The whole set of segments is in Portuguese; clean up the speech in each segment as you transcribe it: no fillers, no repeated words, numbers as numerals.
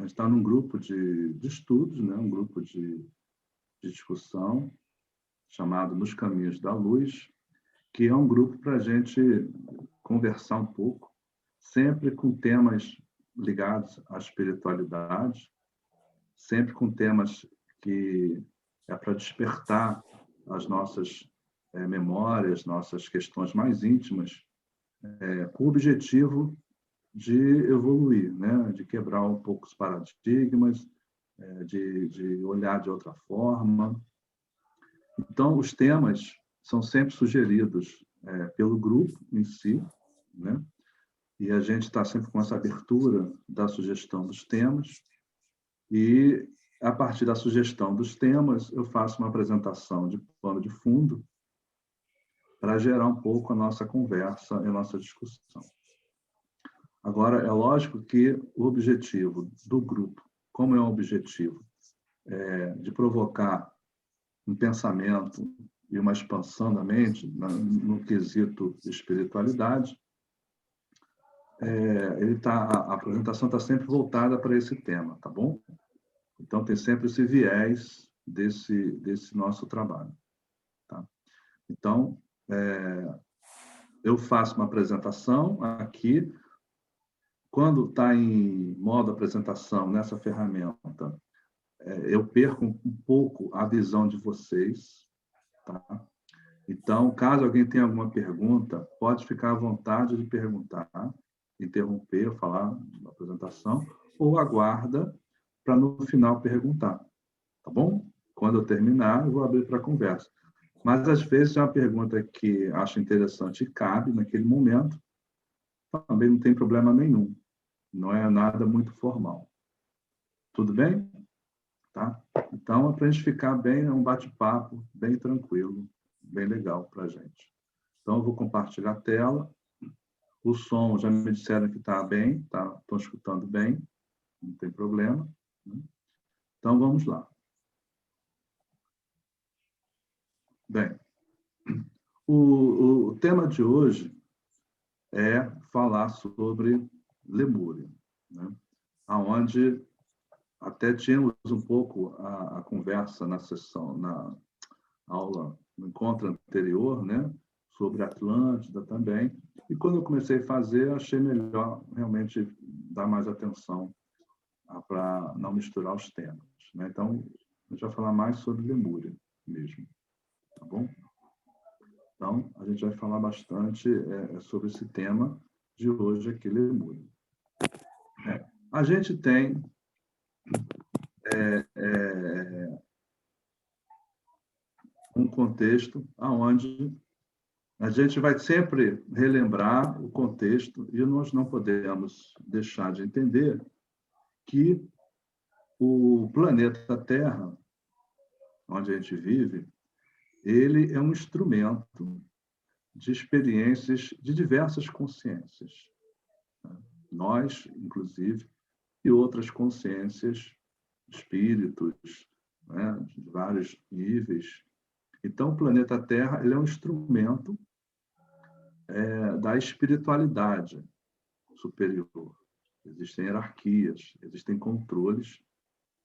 gente está num grupo de estudos, né? Um grupo de discussão chamado Nos Caminhos da Luz, que é um grupo para a gente conversar um pouco, sempre com temas ligados à espiritualidade, sempre com temas que é para despertar as nossas memórias, nossas questões mais íntimas, com o objetivo de evoluir, né? De quebrar um pouco os paradigmas, de olhar de outra forma. Então, os temas são sempre sugeridos pelo grupo em si, né? E a gente está sempre com essa abertura da sugestão dos temas, e, a partir da sugestão dos temas, eu faço uma apresentação de pano de fundo para gerar um pouco a nossa conversa e a nossa discussão. Agora, é lógico que o objetivo do grupo, como é um objetivo de provocar um pensamento e uma expansão da mente no quesito espiritualidade, a apresentação está sempre voltada para esse tema, tá bom? Então, tem sempre esse viés desse nosso trabalho. Tá? Então, eu faço uma apresentação aqui. Quando está em modo apresentação, nessa ferramenta, eu perco um pouco a visão de vocês. Tá? Então, caso alguém tenha alguma pergunta, pode ficar à vontade de perguntar, interromper, falar na apresentação, ou aguarda para no final perguntar, tá bom? Quando eu terminar, eu vou abrir para conversa. Mas, às vezes, é uma pergunta que acho interessante e cabe naquele momento, também não tem problema nenhum. Não é nada muito formal. Tudo bem? Tá? Então, é para a gente ficar bem, um bate-papo bem tranquilo, bem legal para a gente. Então, eu vou compartilhar a tela. O som, já me disseram que está bem, tá? Estão escutando bem, não tem problema. Então, vamos lá. Bem, o tema de hoje é falar sobre Lemúria, né? Onde até tínhamos um pouco a conversa na sessão, na aula, no encontro anterior, né? Sobre Atlântida também. E quando eu comecei a fazer, achei melhor realmente dar mais atenção para não misturar os temas, né? Então, a gente vai falar mais sobre Lemúria mesmo, tá bom? Então, a gente vai falar bastante sobre esse tema de hoje aqui, Lemúria. A gente tem um contexto onde a gente vai sempre relembrar o contexto e nós não podemos deixar de entender que o planeta Terra, onde a gente vive, ele é um instrumento de experiências de diversas consciências. Nós, inclusive, e outras consciências, espíritos, né, de vários níveis. Então, o planeta Terra ele é um instrumento da espiritualidade superior. Existem hierarquias, existem controles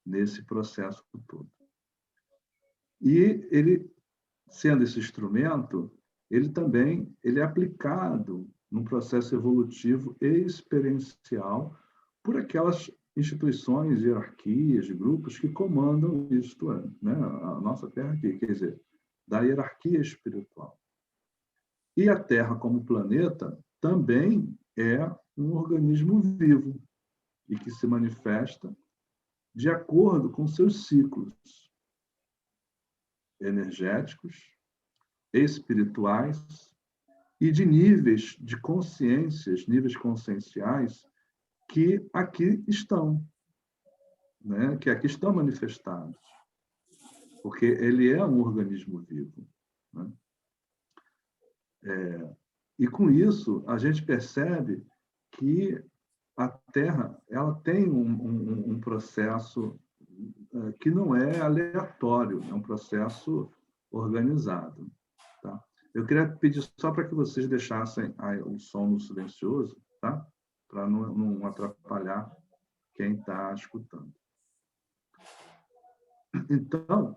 nesse processo todo. E ele, sendo esse instrumento, ele também é aplicado num processo evolutivo e experiencial por aquelas instituições, hierarquias, grupos que comandam isto, né? A nossa Terra aqui, quer dizer, da hierarquia espiritual. E a Terra, como planeta, também é um organismo vivo e que se manifesta de acordo com seus ciclos energéticos, espirituais e de níveis de consciências, níveis conscienciais que aqui estão, né? Que aqui estão manifestados, porque ele é um organismo vivo, né? E com isso a gente percebe que a Terra ela tem um processo que não é aleatório, é um processo organizado. Tá? Eu queria pedir só para que vocês deixassem o som no silencioso, tá? Para não atrapalhar quem está escutando. Então,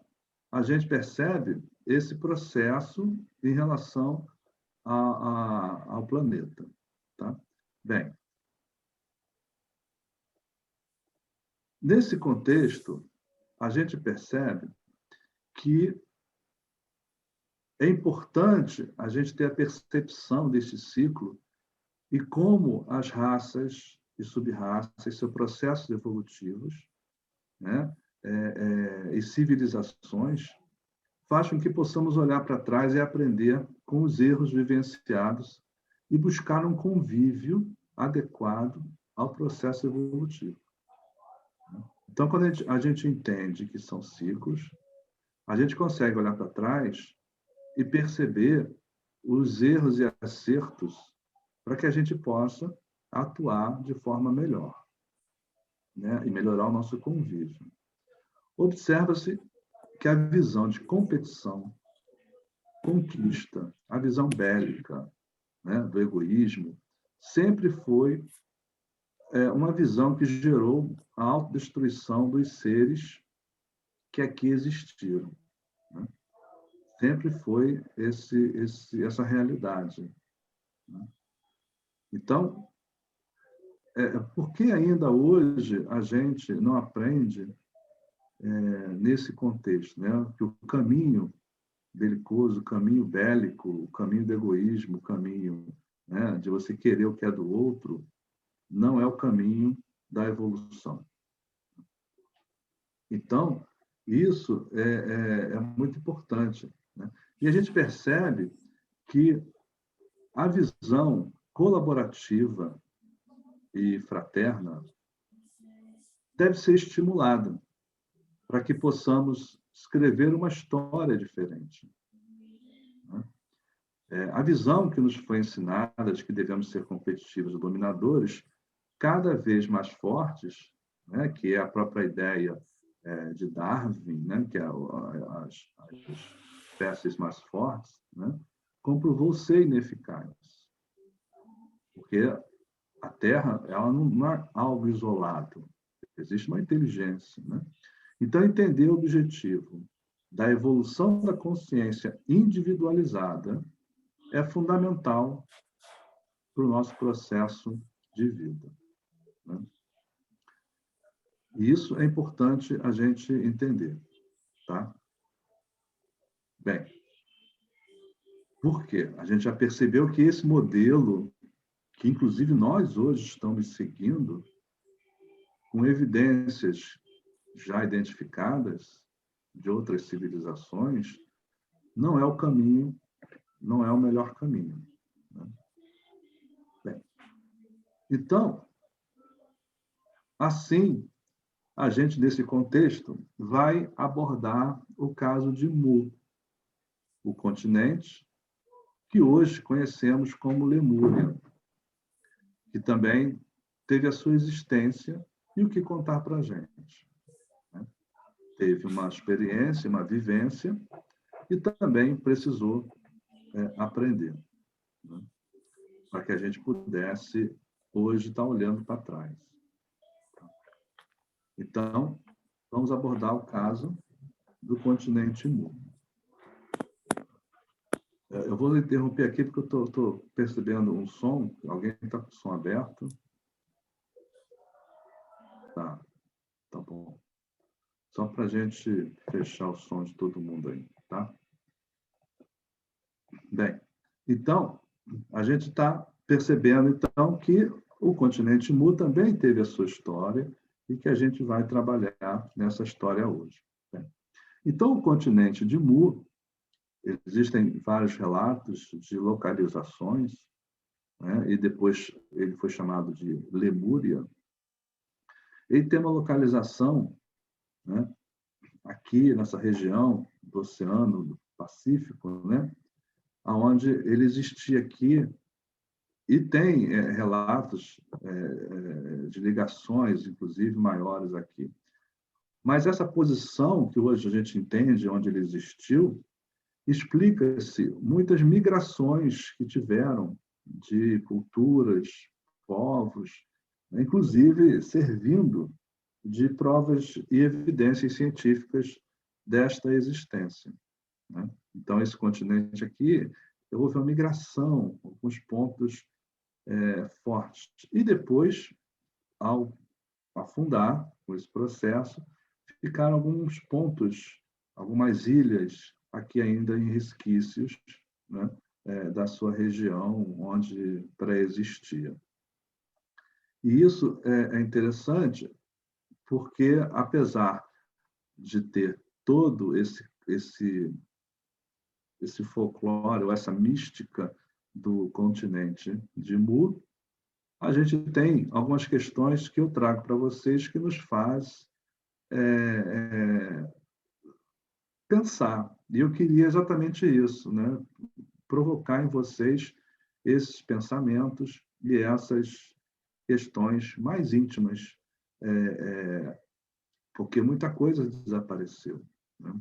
a gente percebe esse processo em relação ao planeta. Tá? Bem, nesse contexto, a gente percebe que é importante a gente ter a percepção desse ciclo e como as raças e sub-raças, seus processos evolutivos, né, e civilizações, faz com que possamos olhar para trás e aprender com os erros vivenciados e buscar um convívio adequado ao processo evolutivo. Então, quando a gente entende que são ciclos, a gente consegue olhar para trás e perceber os erros e acertos para que a gente possa atuar de forma melhor, né? E melhorar o nosso convívio. Observa-se que a visão de competição, conquista, a visão bélica, né, do egoísmo, sempre foi uma visão que gerou a autodestruição dos seres que aqui existiram. Né? Sempre foi essa realidade. Né? Então, por que ainda hoje a gente não aprende nesse contexto, né? Que o caminho belicoso, o caminho bélico, o caminho do egoísmo, o caminho, né, de você querer o que é do outro, não é o caminho da evolução. Então, isso é muito importante. Né? E a gente percebe que a visão colaborativa e fraterna deve ser estimulada para que possamos escrever uma história diferente. Né? A visão que nos foi ensinada de que devemos ser competitivos e dominadores, cada vez mais fortes, né, que é a própria ideia de Darwin, né, que é as espécies mais fortes, né, comprovou ser ineficaz. Porque a Terra ela não é algo isolado, existe uma inteligência. Né? Então, entender o objetivo da evolução da consciência individualizada é fundamental para o nosso processo de vida. Né? E isso é importante a gente entender. Tá? Bem, por quê? A gente já percebeu que esse modelo, que inclusive nós hoje estamos seguindo, com evidências já identificadas de outras civilizações, não é o caminho, não é o melhor caminho. Né? Bem, então, assim, a gente, nesse contexto, vai abordar o caso de Mu, o continente que hoje conhecemos como Lemúria, que também teve a sua existência e o que contar para a gente. Né? Teve uma experiência, uma vivência, e também precisou aprender, né? Para que a gente pudesse, hoje, estar olhando para trás. Então, vamos abordar o caso do continente Mu. Eu vou interromper aqui porque eu estou percebendo um som. Alguém está com o som aberto? Tá bom. Só para a gente fechar o som de todo mundo aí, tá? Bem, então, a gente está percebendo, então, que o continente Mu também teve a sua história e que a gente vai trabalhar nessa história hoje. Bem, então, o continente de Mu, existem vários relatos de localizações, né? E depois ele foi chamado de Lemúria. Ele tem uma localização, né, aqui nessa região do Oceano Pacífico, né, onde ele existia aqui, e tem relatos de ligações, inclusive, maiores aqui. Mas essa posição que hoje a gente entende onde ele existiu, explica-se muitas migrações que tiveram de culturas, povos, inclusive servindo de provas e evidências científicas desta existência, né? Então, esse continente aqui, houve uma migração, alguns pontos fortes. E depois, ao afundar com esse processo, ficaram alguns pontos, algumas ilhas aqui ainda em resquícios, né, da sua região onde pré-existia. E isso é interessante porque, apesar de ter todo esse folclore, ou essa mística do continente de Mu, a gente tem algumas questões que eu trago para vocês que nos faz pensar. E eu queria exatamente isso, né? Provocar em vocês esses pensamentos e essas questões mais íntimas, porque muita coisa desapareceu, né?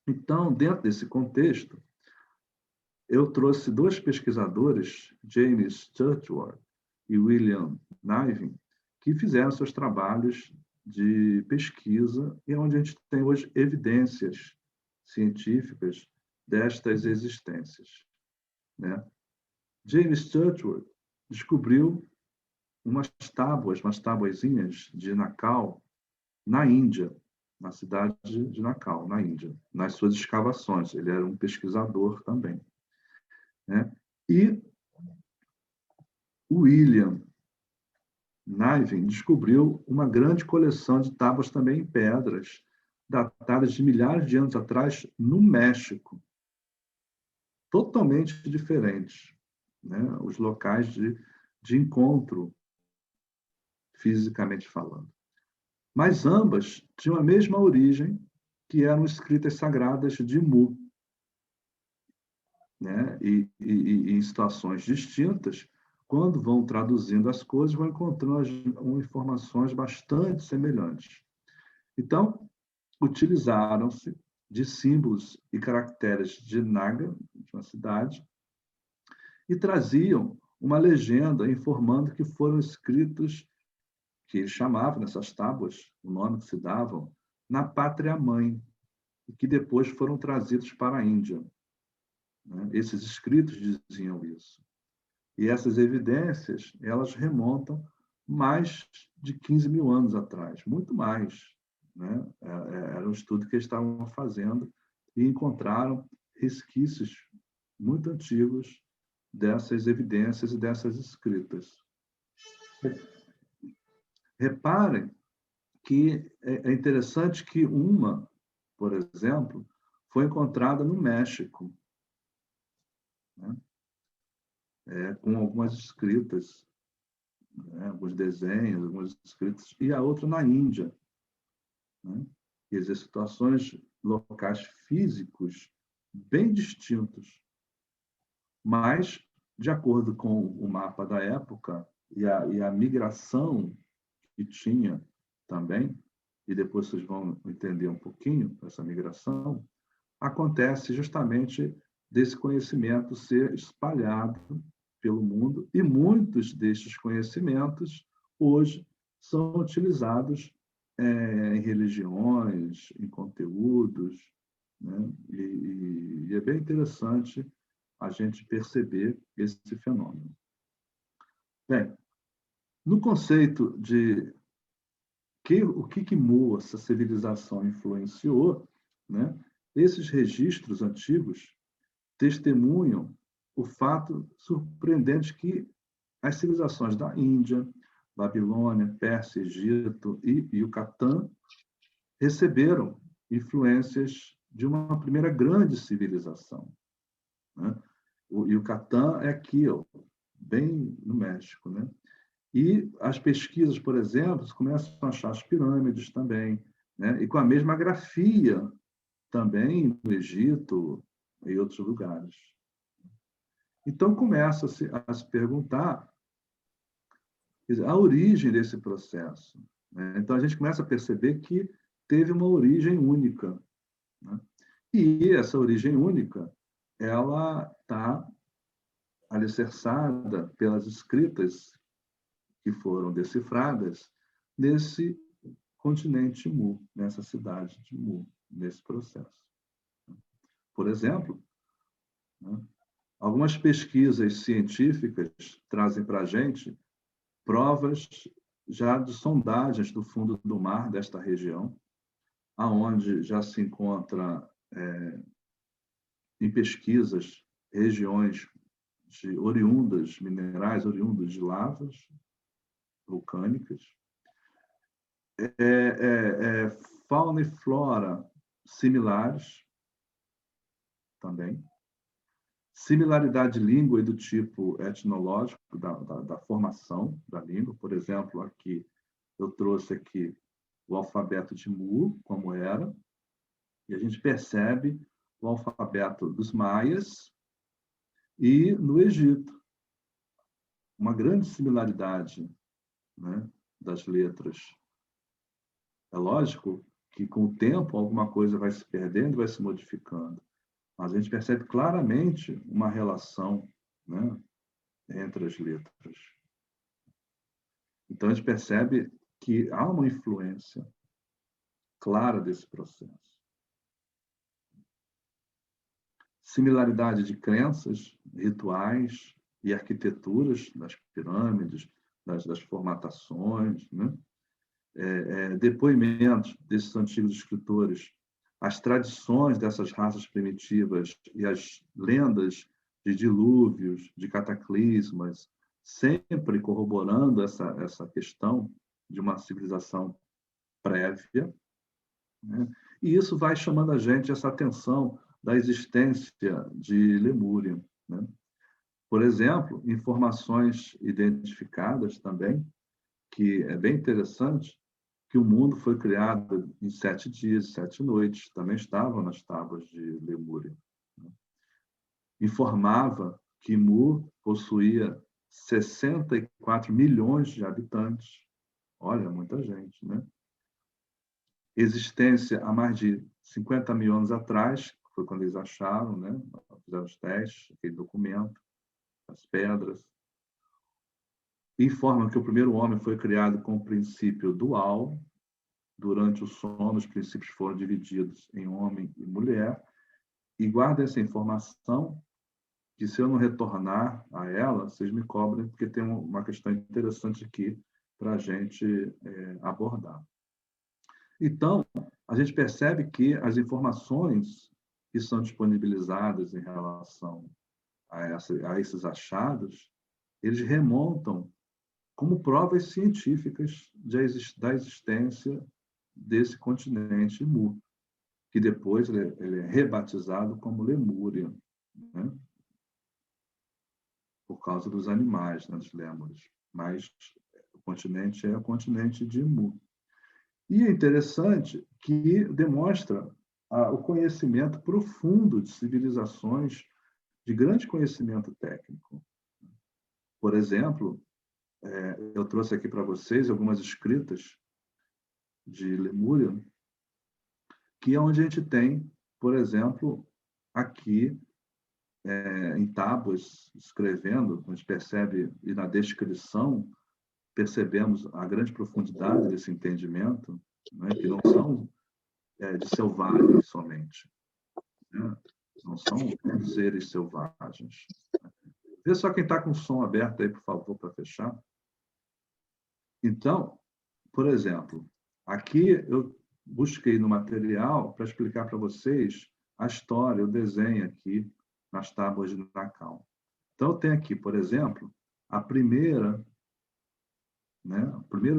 Então, dentro desse contexto, eu trouxe dois pesquisadores, James Churchward e William Niven, que fizeram seus trabalhos de pesquisa e onde a gente tem hoje evidências científicas destas existências, né? James Churchward descobriu umas tabuazinhas de Nakal, na Índia, na cidade de Nakal, na Índia, nas suas escavações. Ele era um pesquisador também, né? E William Niven descobriu uma grande coleção de tábuas também em pedras, datadas de milhares de anos atrás, no México, totalmente diferentes, né? Os locais de encontro, fisicamente falando. Mas ambas tinham a mesma origem, que eram escritas sagradas de Mu, né? E em situações distintas, quando vão traduzindo as coisas, vão encontrando informações bastante semelhantes. Então, utilizaram-se de símbolos e caracteres de Naga, de uma cidade, e traziam uma legenda informando que foram escritos, que eles chamavam nessas tábuas, o nome que se davam, na pátria-mãe, e que depois foram trazidos para a Índia, né? Esses escritos diziam isso. E essas evidências, elas remontam mais de 15 mil anos atrás, muito mais, né? Era um estudo que eles estavam fazendo e encontraram resquícios muito antigos dessas evidências e dessas escritas. Reparem que é interessante que uma, por exemplo, foi encontrada no México, né? Com algumas escritas, né? Alguns desenhos, algumas escritas, e a outra na Índia, né? Quer dizer, situações locais físicos bem distintos, mas, de acordo com o mapa da época e a migração que tinha também, e depois vocês vão entender um pouquinho essa migração, acontece justamente desse conhecimento ser espalhado pelo mundo, e muitos destes conhecimentos hoje são utilizados em religiões, em conteúdos, né? E é bem interessante a gente perceber esse fenômeno. Bem, no conceito de o que Mu, essa civilização, influenciou, né? Esses registros antigos testemunham o fato surpreendente que as civilizações da Índia, Babilônia, Pérsia, Egito e Yucatán receberam influências de uma primeira grande civilização, né? O Yucatán é aqui, ó, bem no México, né? E as pesquisas, por exemplo, começam a achar as pirâmides também, né? E com a mesma grafia também no Egito e outros lugares. Então começa-se a se perguntar a origem desse processo, né? Então a gente começa a perceber que teve uma origem única, né? E essa origem única, ela está alicerçada pelas escritas que foram decifradas nesse continente Mu, nessa cidade de Mu, nesse processo. Por exemplo, né, algumas pesquisas científicas trazem para a gente provas já de sondagens do fundo do mar desta região, aonde já se encontra em pesquisas regiões oriundas, minerais oriundos de lavas vulcânicas, fauna e flora similares também, similaridade de língua e do tipo etnológico, da formação da língua. Por exemplo, aqui eu trouxe aqui o alfabeto de Mu, como era, e a gente percebe o alfabeto dos maias e no Egito. Uma grande similaridade, né, das letras. É lógico que, com o tempo, alguma coisa vai se perdendo, vai se modificando. Mas a gente percebe claramente uma relação, né, entre as letras. Então, a gente percebe que há uma influência clara desse processo. Similaridade de crenças, rituais e arquiteturas das pirâmides, das formatações, né? Depoimentos desses antigos escritores, as tradições dessas raças primitivas e as lendas de dilúvios, de cataclismas, sempre corroborando essa questão de uma civilização prévia, né? E isso vai chamando a gente essa atenção da existência de Lemúria, né? Por exemplo, informações identificadas também, que é bem interessante, que o mundo foi criado em 7 dias, 7 noites, também estavam nas tábuas de Lemúria. Informava que Mu possuía 64 milhões de habitantes. Olha, muita gente, né? Existência há mais de 50 mil anos atrás, foi quando eles acharam, né? Fizeram os testes, aquele documento, as pedras. Informam que o primeiro homem foi criado com o princípio dual. Durante o sono, os princípios foram divididos em homem e mulher. E guarda essa informação, que se eu não retornar a ela, vocês me cobrem, porque tem uma questão interessante aqui para a gente abordar. Então, a gente percebe que as informações que são disponibilizadas em relação a esses achados, eles remontam como provas científicas da existência desse continente Mu, que depois ele é rebatizado como Lemúria, né? Por causa dos animais, né, dos lêmures. Mas o continente é o continente de Mu. E é interessante que demonstra o conhecimento profundo de civilizações de grande conhecimento técnico. Por exemplo, eu trouxe aqui para vocês algumas escritas de Lemúria, que é onde a gente tem, por exemplo, aqui em tábuas, escrevendo, a gente percebe, e na descrição, percebemos a grande profundidade desse entendimento, né, que não são de selvagens somente, né? Não são seres selvagens. Vê só quem está com o som aberto aí, por favor, para fechar. Então, por exemplo, aqui eu busquei no material para explicar para vocês a história, o desenho aqui nas tábuas de Nacau. Então, eu tenho aqui, por exemplo, o primeiro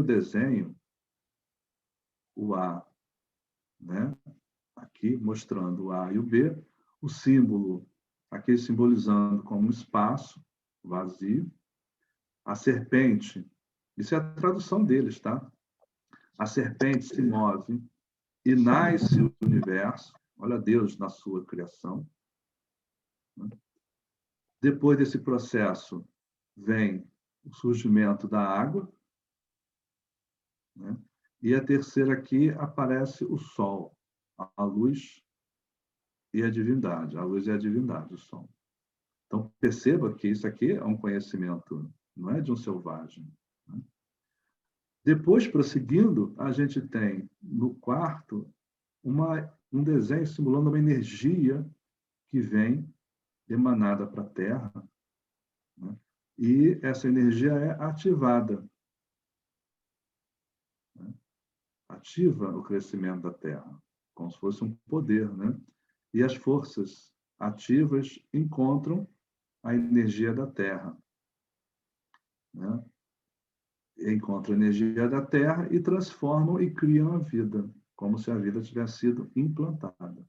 desenho, o A, né? Aqui mostrando o A e o B, o símbolo aqui simbolizando como um espaço vazio, a serpente, isso é a tradução deles, tá? A serpente se move e nasce o universo, olha Deus na sua criação. Depois desse processo vem o surgimento da água, né? E a terceira aqui aparece o sol, a luz e a divindade. A luz e a divindade, o sol. Então, perceba que isso aqui é um conhecimento, não é de um selvagem, né? Depois, prosseguindo, a gente tem, no quarto, um desenho simulando uma energia que vem emanada para a Terra, né? E essa energia é ativada, né? Ativa o crescimento da Terra, como se fosse um poder, né? E as forças ativas encontram a energia da Terra, né? Encontram a energia da Terra e transformam e criam a vida, como se a vida tivesse sido implantada.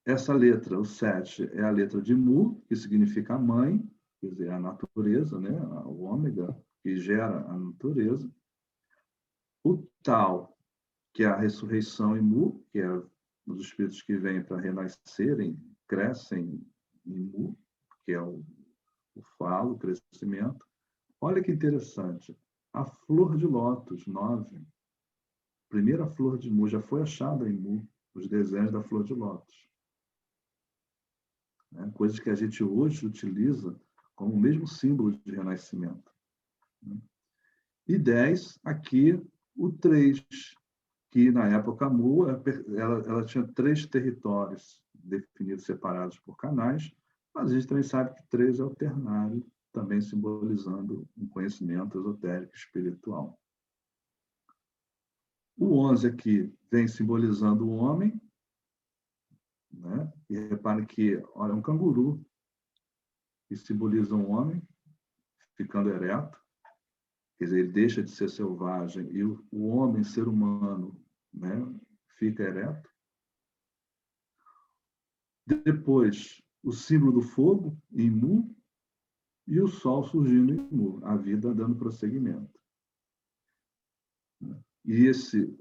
Essa letra, o 7, é a letra de Mu, que significa mãe, quer dizer, a natureza, né? O ômega, que gera a natureza. O Tau, que é a ressurreição em Mu, que é os espíritos que vêm para renascerem, crescem em Mu, que é o falo, o crescimento. Olha que interessante. A flor de lótus, 9, primeira flor de Mu, já foi achada em Mu, os desenhos da flor de lótus, né? Coisas que a gente hoje utiliza como o mesmo símbolo de renascimento, né? E 10, aqui, o 3, que na época Mu, ela tinha 3 territórios definidos, separados por canais, mas a gente também sabe que 3 é o ternário, também simbolizando um conhecimento esotérico espiritual. O 11 aqui vem simbolizando o homem, né? E repare que, olha, um canguru, que simboliza um homem ficando ereto, quer dizer, ele deixa de ser selvagem e o homem, ser humano, né, fica ereto. Depois, o símbolo do fogo, em Mu, e o sol surgindo em Mu, a vida dando prosseguimento. E esse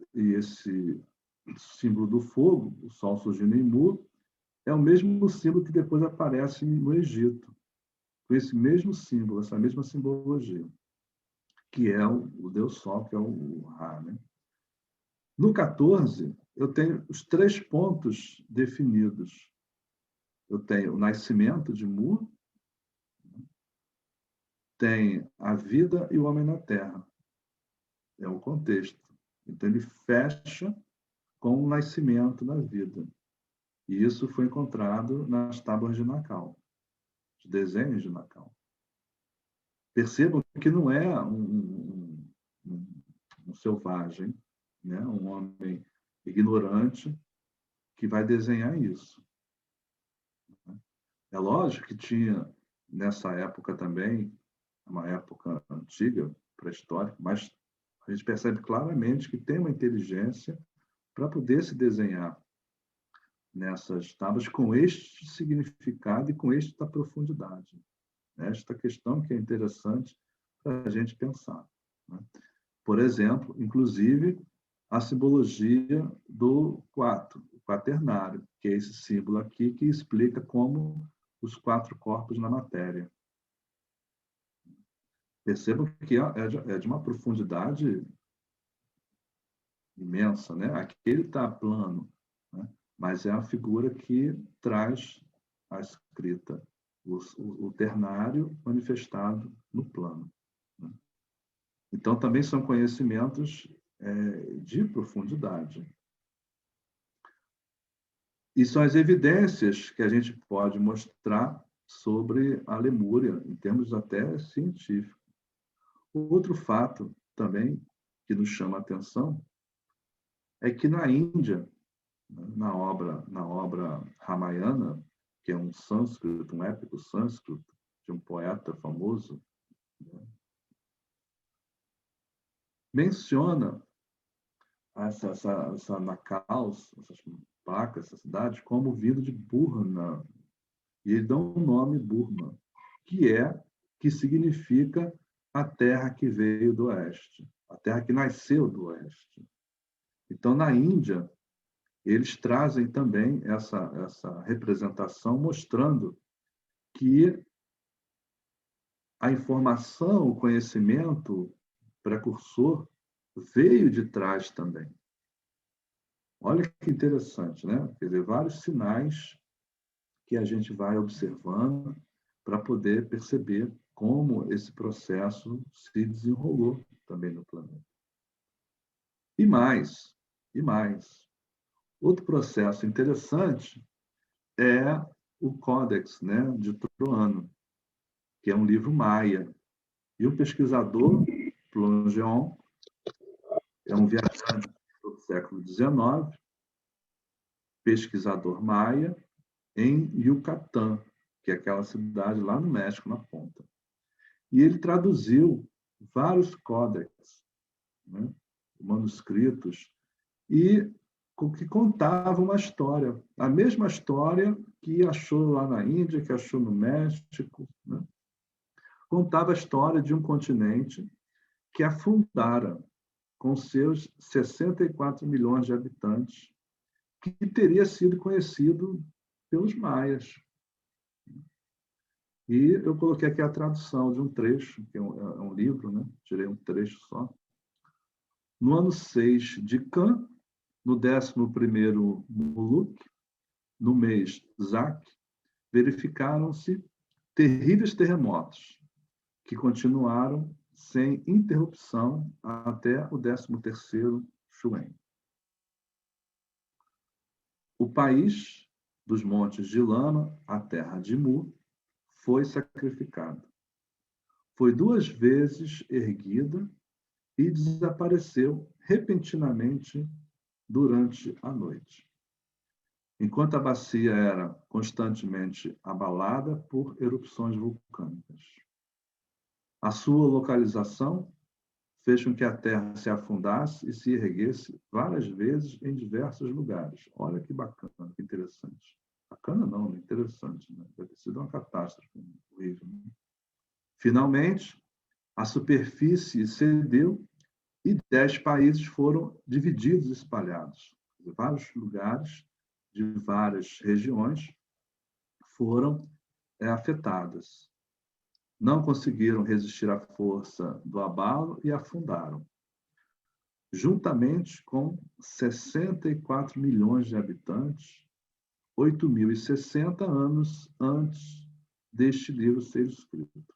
símbolo do fogo, o sol surgindo em Mu, é o mesmo símbolo que depois aparece no Egito, com esse mesmo símbolo, essa mesma simbologia, que é o Deus Sol, que é o Ra, né? No 14, eu tenho os 3 pontos definidos. Eu tenho o nascimento de Mu, tem a vida e o homem na Terra. É o contexto. Então, ele fecha com o nascimento da vida. E isso foi encontrado nas tábuas de Nacau, os desenhos de Nacau. Percebam que não é um selvagem, né? Um homem ignorante que vai desenhar isso. É lógico que tinha, nessa época também, uma época antiga, pré-histórica, mas a gente percebe claramente que tem uma inteligência para poder se desenhar nessas tábuas com este significado e com esta profundidade. Esta questão que é interessante para a gente pensar, né? Por exemplo, inclusive, a simbologia do o quaternário, que é esse símbolo aqui que explica como os 4 corpos na matéria. Percebam que é de uma profundidade imensa, né? Aqui ele está plano, né? Mas é a figura que traz a escrita, o ternário manifestado no plano, né? Então, também são conhecimentos de profundidade. E são as evidências que a gente pode mostrar sobre a Lemúria, em termos até científicos. Outro fato também que nos chama a atenção é que na Índia, na obra Ramayana, que é um sânscrito, um épico sânscrito de um poeta famoso, né, menciona essa Nakaus, essas placas, essa cidade, como vindo de Burma. E eles dão o nome Burma, que significa a terra que veio do oeste, a terra que nasceu do oeste. Então, na Índia, eles trazem também essa representação, mostrando que a informação, o conhecimento precursor veio de trás também. Olha que interessante, né? Quer dizer, vários sinais que a gente vai observando para poder perceber como esse processo se desenrolou também no planeta. E mais, e mais. Outro processo interessante é o Códex, né, de Troano, que é um livro maia. E o pesquisador, Plongeon, é um viajante do século XIX, pesquisador maia, em Yucatán, que é aquela cidade lá no México, na ponta. E ele traduziu vários códex, né, manuscritos, e que contavam uma história, a mesma história que achou lá na Índia, que achou no México, né? Contava a história de um continente que afundara com seus 64 milhões de habitantes, que teria sido conhecido pelos maias. E eu coloquei aqui a tradução de um trecho, que é um livro, né? Tirei um trecho só. No ano 6 de Can, no 11º Muluk, no mês Zac, verificaram-se terríveis terremotos, que continuaram sem interrupção até o 13º Shuen. O país dos montes de lama, a terra de Mu, foi sacrificado. Foi 2 vezes erguida e desapareceu repentinamente durante a noite, enquanto a bacia era constantemente abalada por erupções vulcânicas. A sua localização fez com que a Terra se afundasse e se erguesse várias vezes em diversos lugares. Olha que bacana, que interessante. Bacana não, interessante, né? Deve ter sido uma catástrofe horrível. Né? Finalmente, a superfície cedeu e 10 países foram divididos e espalhados. Vários lugares de várias regiões foram afetadas. Não conseguiram resistir à força do abalo e afundaram. Juntamente com 64 milhões de habitantes, 8.060 anos antes deste livro ser escrito.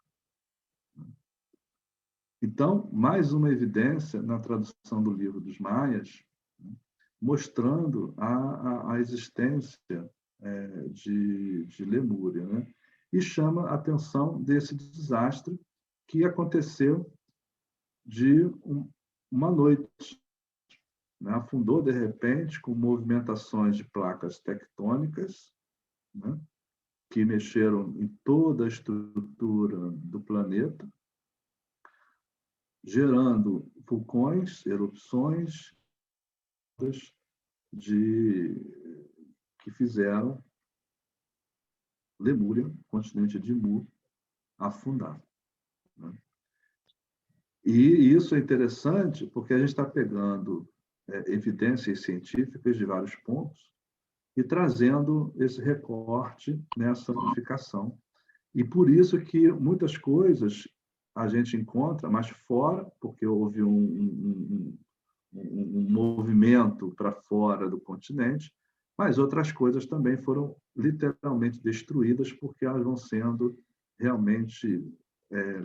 Então, mais uma evidência na tradução do livro dos Maias, mostrando a existência de Lemúria, né? E chama a atenção desse desastre que aconteceu de uma noite. Né? Afundou, de repente, com movimentações de placas tectônicas, né? Que mexeram em toda a estrutura do planeta, gerando vulcões, erupções que fizeram Lemúria, continente de Mu, afundar. Né? E isso é interessante porque a gente está pegando evidências científicas de vários pontos e trazendo esse recorte nessa unificação. E por isso que muitas coisas a gente encontra mais fora, porque houve um movimento para fora do continente, mas outras coisas também foram literalmente destruídas porque elas vão sendo realmente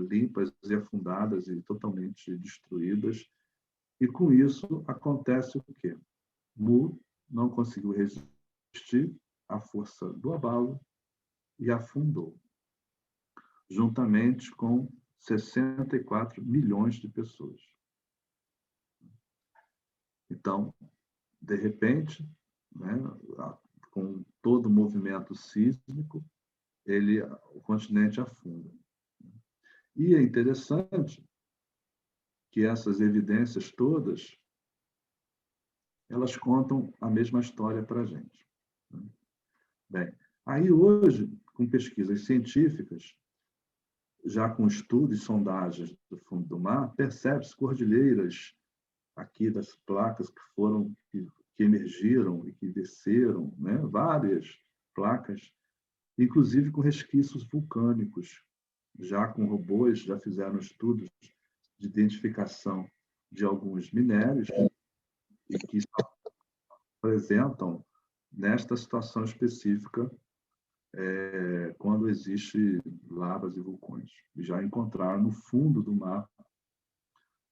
limpas e afundadas e totalmente destruídas. E com isso acontece o quê? Mu não conseguiu resistir à força do abalo e afundou, juntamente com 64 milhões de pessoas. Então, de repente, né, com todo o movimento sísmico, o continente afunda. E é interessante que essas evidências todas, elas contam a mesma história para a gente. Bem, aí hoje, com pesquisas científicas, já com estudos e sondagens do fundo do mar, percebe-se cordilheiras aqui das placas que emergiram e que desceram, né? Várias placas, inclusive com resquícios vulcânicos, já com robôs, já fizeram estudos de identificação de alguns minérios e que se apresentam nesta situação específica quando existe lavas e vulcões. E já encontraram no fundo do mar,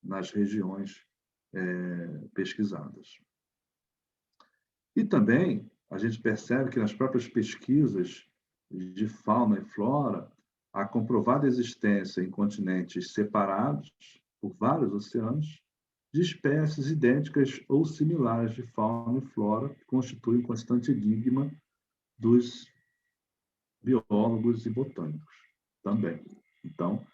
nas regiões pesquisadas. E também a gente percebe que nas próprias pesquisas de fauna e flora, a comprovada existência em continentes separados por vários oceanos de espécies idênticas ou similares de fauna e flora que constituem um constante enigma dos biólogos e botânicos também. Então,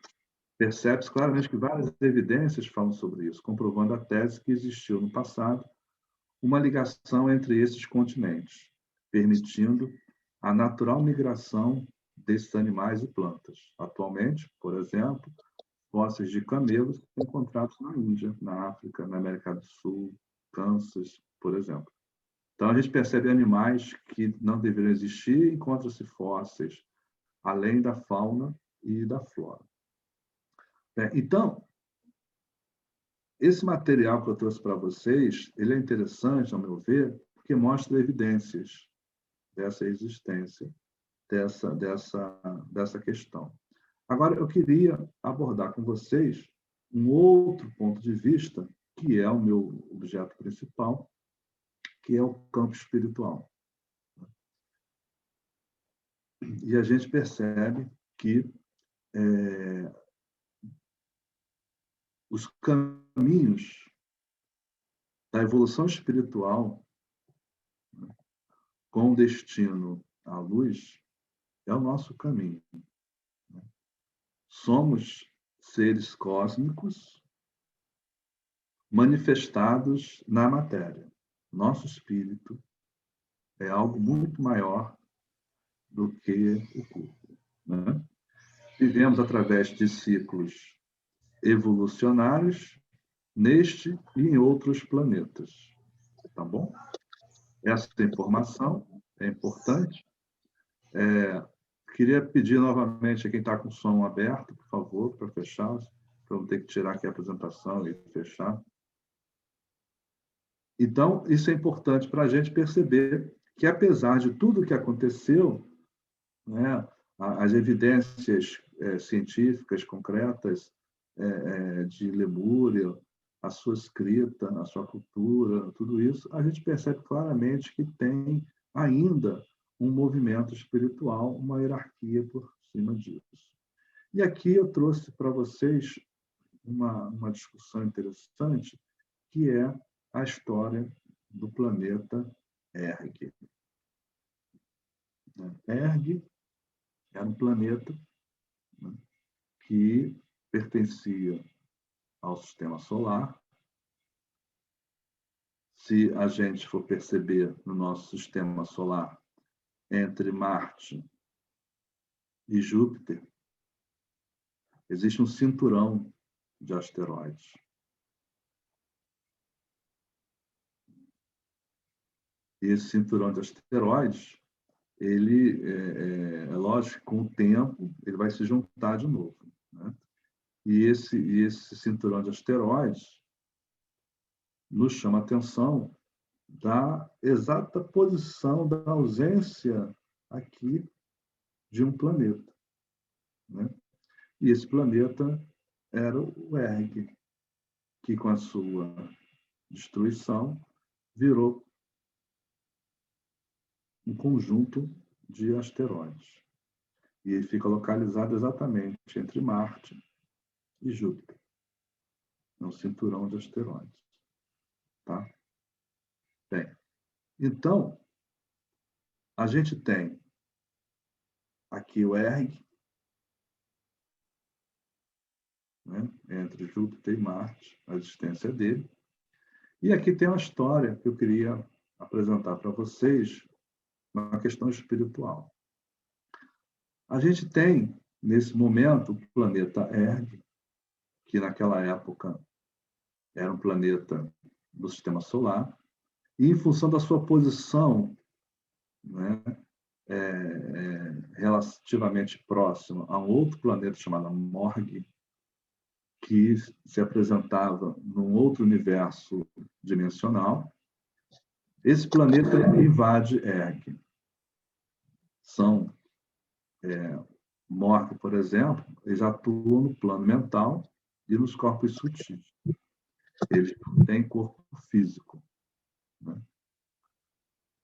percebe-se claramente que várias evidências falam sobre isso, comprovando a tese que existiu no passado uma ligação entre esses continentes, permitindo a natural migração desses animais e plantas. Atualmente, por exemplo, fósseis de camelos são encontrados na Índia, na África, na América do Sul, Kansas, por exemplo. Então, a gente percebe animais que não deveriam existir, encontram-se fósseis, além da fauna e da flora. Então, esse material que eu trouxe para vocês, ele é interessante, ao meu ver, porque mostra evidências dessa existência, dessa questão. Agora, eu queria abordar com vocês um outro ponto de vista, que é o meu objeto principal, que é o campo espiritual. E a gente percebe que os caminhos da evolução espiritual, com destino à luz, é o nosso caminho. Somos seres cósmicos manifestados na matéria. Nosso espírito é algo muito maior do que o corpo. Né? Vivemos através de ciclos evolucionários neste e em outros planetas. Tá bom? Essa informação é importante. Queria pedir novamente a quem está com o som aberto, por favor, para fechar, para não ter que tirar aqui a apresentação e fechar. Então, isso é importante para a gente perceber que, apesar de tudo o que aconteceu, né, as evidências científicas concretas de Lemúria, a sua escrita, a sua cultura, tudo isso, a gente percebe claramente que tem ainda um movimento espiritual, uma hierarquia por cima disso. E aqui eu trouxe para vocês uma discussão interessante, que é a história do planeta Erg. Erg era um planeta que pertencia ao sistema solar. Se a gente for perceber no nosso sistema solar, entre Marte e Júpiter, existe um cinturão de asteroides. E esse cinturão de asteroides, ele é lógico que com o tempo ele vai se juntar de novo. Né? E esse cinturão de asteroides nos chama a atenção da exata posição da ausência aqui de um planeta. Né? E esse planeta era o Erg, que com a sua destruição virou um conjunto de asteroides. E ele fica localizado exatamente entre Marte e Júpiter. É um cinturão de asteroides. Tá? Bem, então, a gente tem aqui o Erg, né, entre Júpiter e Marte, a existência dele. E aqui tem uma história que eu queria apresentar para vocês, uma questão espiritual. A gente tem, nesse momento, o planeta Erg, que naquela época era um planeta do sistema solar, e em função da sua posição, né, relativamente próxima a um outro planeta chamado Morg, que se apresentava num outro universo dimensional, esse planeta invade Erg. São Morph, por exemplo, eles atuam no plano mental e nos corpos sutis. Eles não têm corpo físico, né?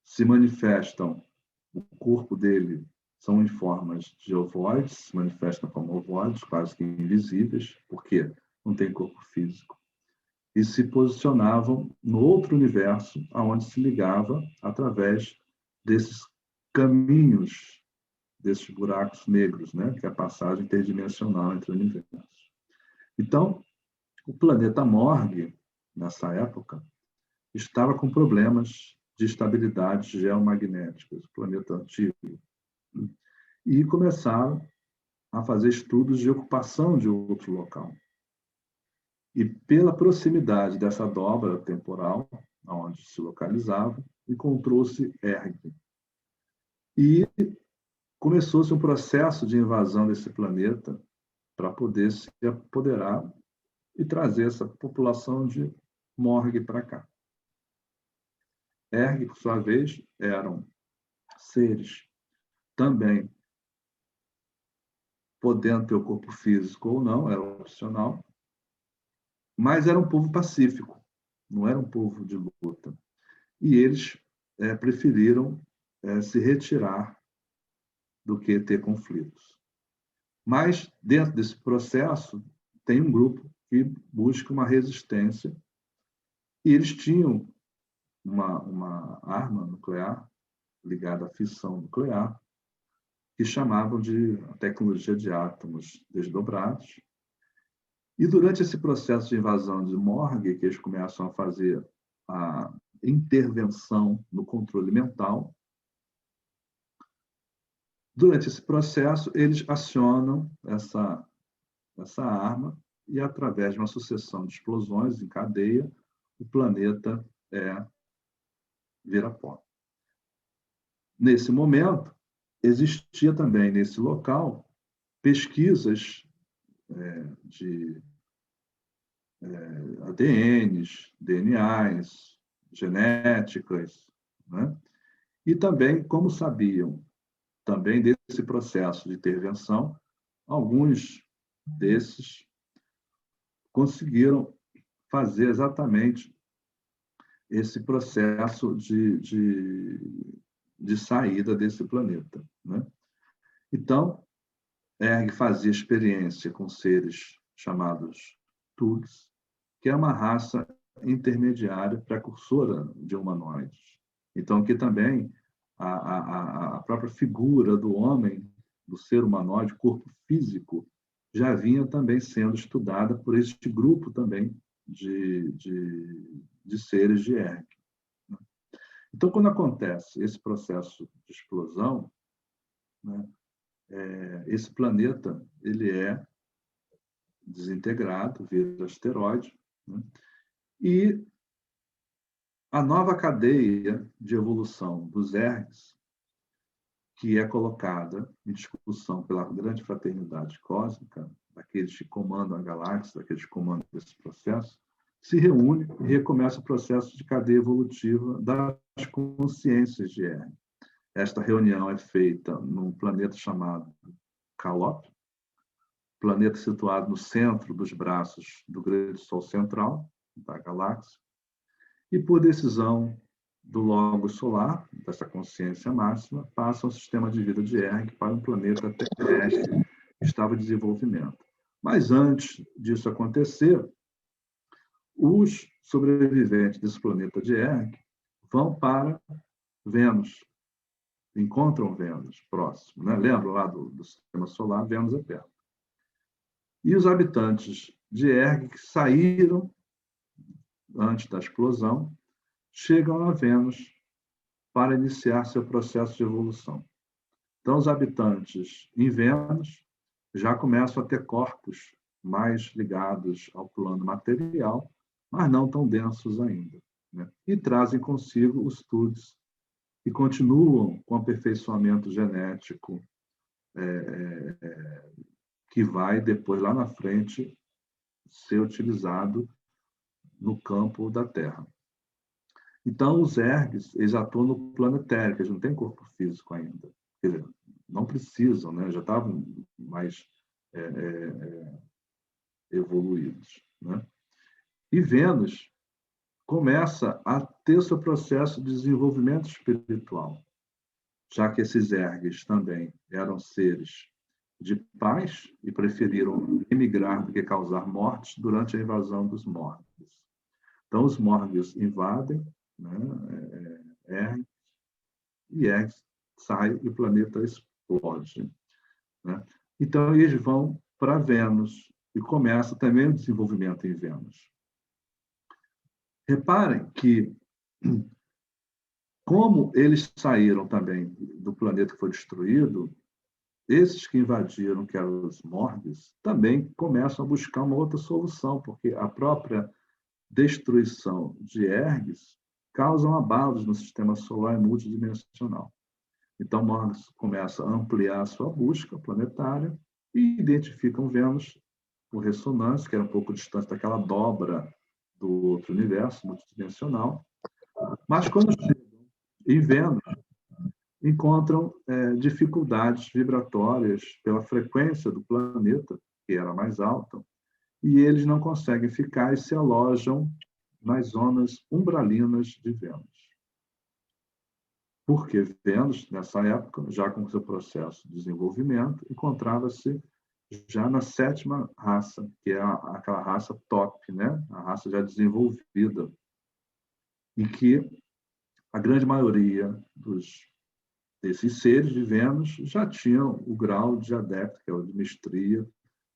Se manifestam, o corpo dele são em formas de ovoides, se manifestam como ovoides, quase que invisíveis, porque não tem corpo físico. E se posicionavam no outro universo, aonde se ligava através desses caminhos, desses buracos negros, né? Que é a passagem interdimensional entre universos. Então, o planeta Morg, nessa época, estava com problemas de estabilidade geomagnética, o planeta antigo. E começaram a fazer estudos de ocupação de outro local. E pela proximidade dessa dobra temporal, onde se localizava, encontrou-se Erg. E começou-se um processo de invasão desse planeta para poder se apoderar e trazer essa população de Morg para cá. Erg, por sua vez, eram seres também podendo ter o corpo físico ou não, era opcional, mas era um povo pacífico, não era um povo de luta. E eles preferiram se retirar do que ter conflitos. Mas, dentro desse processo, tem um grupo que busca uma resistência, e eles tinham uma arma nuclear ligada à fissão nuclear, que chamavam de tecnologia de átomos desdobrados. E durante esse processo de invasão de Morg, que eles começam a fazer a intervenção no controle mental, durante esse processo, eles acionam essa arma e, através de uma sucessão de explosões em cadeia, o planeta vira pó. Nesse momento, existia também, nesse local, pesquisas de ADNs, DNAs, genéticas, né? E também, como sabiam também desse processo de intervenção, alguns desses conseguiram fazer exatamente esse processo de saída desse planeta, né? Então, Erg fazia experiência com seres chamados Tugs, que é uma raça intermediária precursora de humanoides. Então, que também a própria figura do homem, do ser humanoide, corpo físico, já vinha também sendo estudada por este grupo também de seres de Erg. Então, quando acontece esse processo de explosão, né, esse planeta ele é desintegrado, vira asteroide, né, e a nova cadeia de evolução dos Ergs, que é colocada em discussão pela grande fraternidade cósmica, daqueles que comandam a galáxia, daqueles que comandam esse processo, se reúne e recomeça o processo de cadeia evolutiva das consciências de Erg. Esta reunião é feita num planeta chamado Calop, planeta situado no centro dos braços do grande Sol central da galáxia, e por decisão do Logos solar, dessa consciência máxima, passa ao sistema de vida de Erg para um planeta terrestre que estava em desenvolvimento. Mas antes disso acontecer, os sobreviventes desse planeta de Erg vão para Vênus, encontram Vênus próximo, né? Lembra lá do sistema solar, Vênus é perto. E os habitantes de Erg que saíram antes da explosão chegam a Vênus para iniciar seu processo de evolução. Então, os habitantes em Vênus já começam a ter corpos mais ligados ao plano material, mas não tão densos ainda, né? E trazem consigo os Tuds, que continuam com o aperfeiçoamento genético que vai depois, lá na frente, ser utilizado no campo da Terra. Então, os Ergs, eles atuam no plano etérico, eles não têm corpo físico ainda. Quer dizer, não precisam, né? Já estavam mais evoluídos, né? E Vênus começa a ter seu processo de desenvolvimento espiritual, já que esses ergues também eram seres de paz e preferiram emigrar do que causar mortes durante a invasão dos Morgues. Então, os Morgues invadem, né, Erg, e Erg sai e o planeta explode. Né? Então, eles vão para Vênus e começa também o desenvolvimento em Vênus. Reparem que, como eles saíram também do planeta que foi destruído, esses que invadiram, que eram os Morgues, também começam a buscar uma outra solução, porque a própria destruição de Ergues causam abalos no sistema solar multidimensional. Então, Morgues começa a ampliar a sua busca planetária e identificam Vênus por ressonância, que era um pouco distante daquela dobra do outro universo multidimensional. Mas quando chegam em Vênus, encontram dificuldades vibratórias pela frequência do planeta, que era mais alta, e eles não conseguem ficar e se alojam nas zonas umbralinas de Vênus. Porque Vênus, nessa época, já com seu processo de desenvolvimento, encontrava-se já na 7ª raça, que é aquela raça top, né? A raça já desenvolvida, e que a grande maioria desses seres de Vênus já tinham o grau de adepto, que é o de mestria,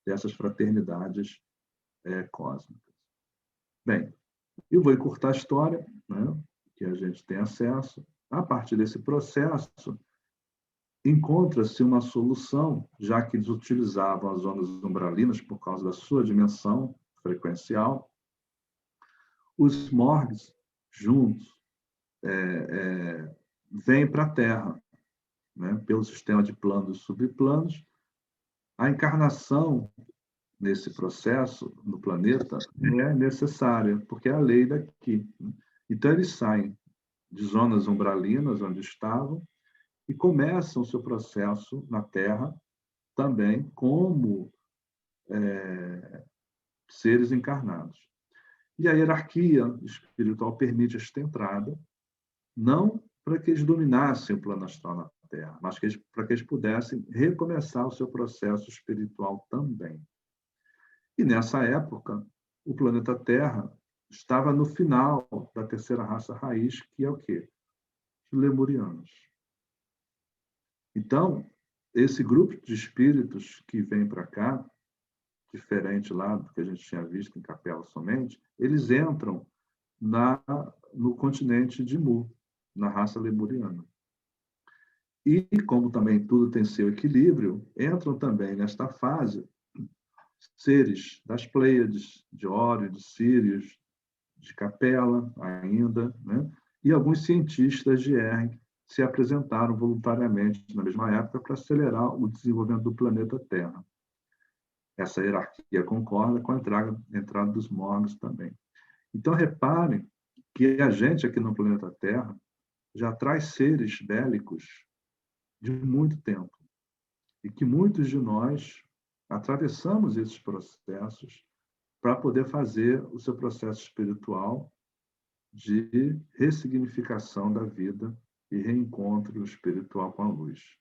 dessas fraternidades cósmicas. Bem, eu vou encurtar a história, né, que a gente tem acesso. A partir desse processo, encontra-se uma solução, já que eles utilizavam as ondas umbralinas por causa da sua dimensão frequencial. Os Morgues, juntos, vêm para a Terra, né, pelo sistema de planos e subplanos. A encarnação nesse processo no planeta é necessária, porque é a lei daqui. Então, eles saem de zonas umbralinas, onde estavam, e começam o seu processo na Terra também como seres encarnados. E a hierarquia espiritual permite esta entrada, não para que eles dominassem o plano astral na Terra, mas para que eles pudessem recomeçar o seu processo espiritual também. E nessa época, o planeta Terra estava no final da 3ª raça raiz, que é o quê? Os lemurianos. Então, esse grupo de espíritos que vem para cá, diferente lá do que a gente tinha visto em Capela somente, eles entram no continente de Mu, na raça lemuriana. E, como também tudo tem seu equilíbrio, entram também nesta fase seres das Pleiades, de Órion, de Sírios, de Capela ainda, né? E alguns cientistas de Erg se apresentaram voluntariamente na mesma época para acelerar o desenvolvimento do planeta Terra. Essa hierarquia concorda com a entrada dos Morgues também. Então, reparem que a gente aqui no planeta Terra já traz seres bélicos de muito tempo e que muitos de nós atravessamos esses processos para poder fazer o seu processo espiritual de ressignificação da vida e reencontro espiritual com a luz.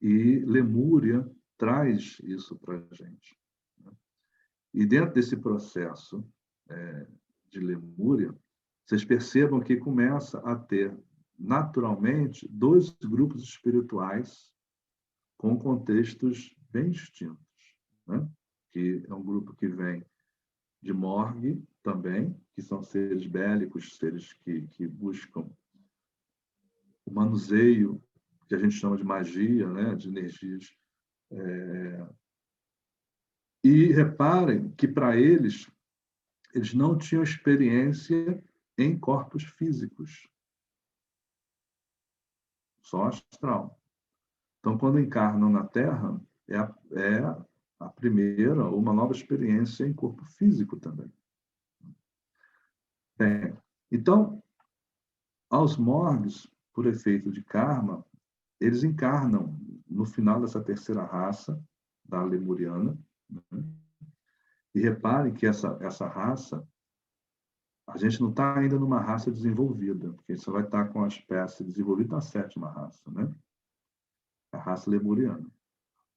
E Lemúria traz isso para a gente. E dentro desse processo de Lemúria, vocês percebam que começa a ter, naturalmente, 2 grupos espirituais com contextos bem distintos, né? Que é um grupo que vem de Morgue também, que são seres bélicos, seres que buscam o manuseio, que a gente chama de magia, né? De energias. E reparem que, para eles não tinham experiência em corpos físicos, só astral. Então, quando encarnam na Terra, é a primeira, uma nova experiência em corpo físico também. Bem, então, aos Morgues, por efeito de karma, eles encarnam no final dessa terceira raça, da lemuriana, né? E reparem que essa raça, a gente não está ainda numa raça desenvolvida, porque só vai estar com a espécie desenvolvida na sétima raça, né? A raça lemuriana.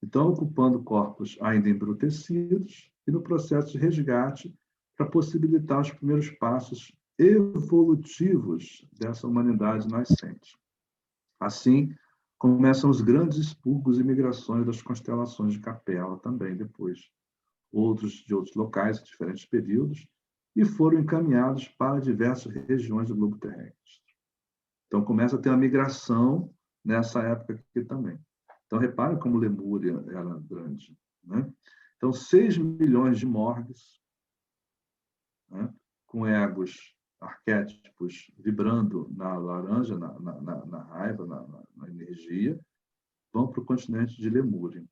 Então, ocupando corpos ainda embrutecidos e no processo de resgate para possibilitar os primeiros passos evolutivos dessa humanidade nascente. Assim, começam os grandes expurgos e migrações das constelações de Capela também depois, outros de outros locais, em diferentes períodos, e foram encaminhados para diversas regiões do globo terrestre. Então, começa a ter uma migração nessa época aqui também. Então, reparem como Lemúria era grande, né? Então, 6 milhões de morgues, né? Com egos arquétipos vibrando na laranja, na raiva, na energia, vão para o continente de Lemúria.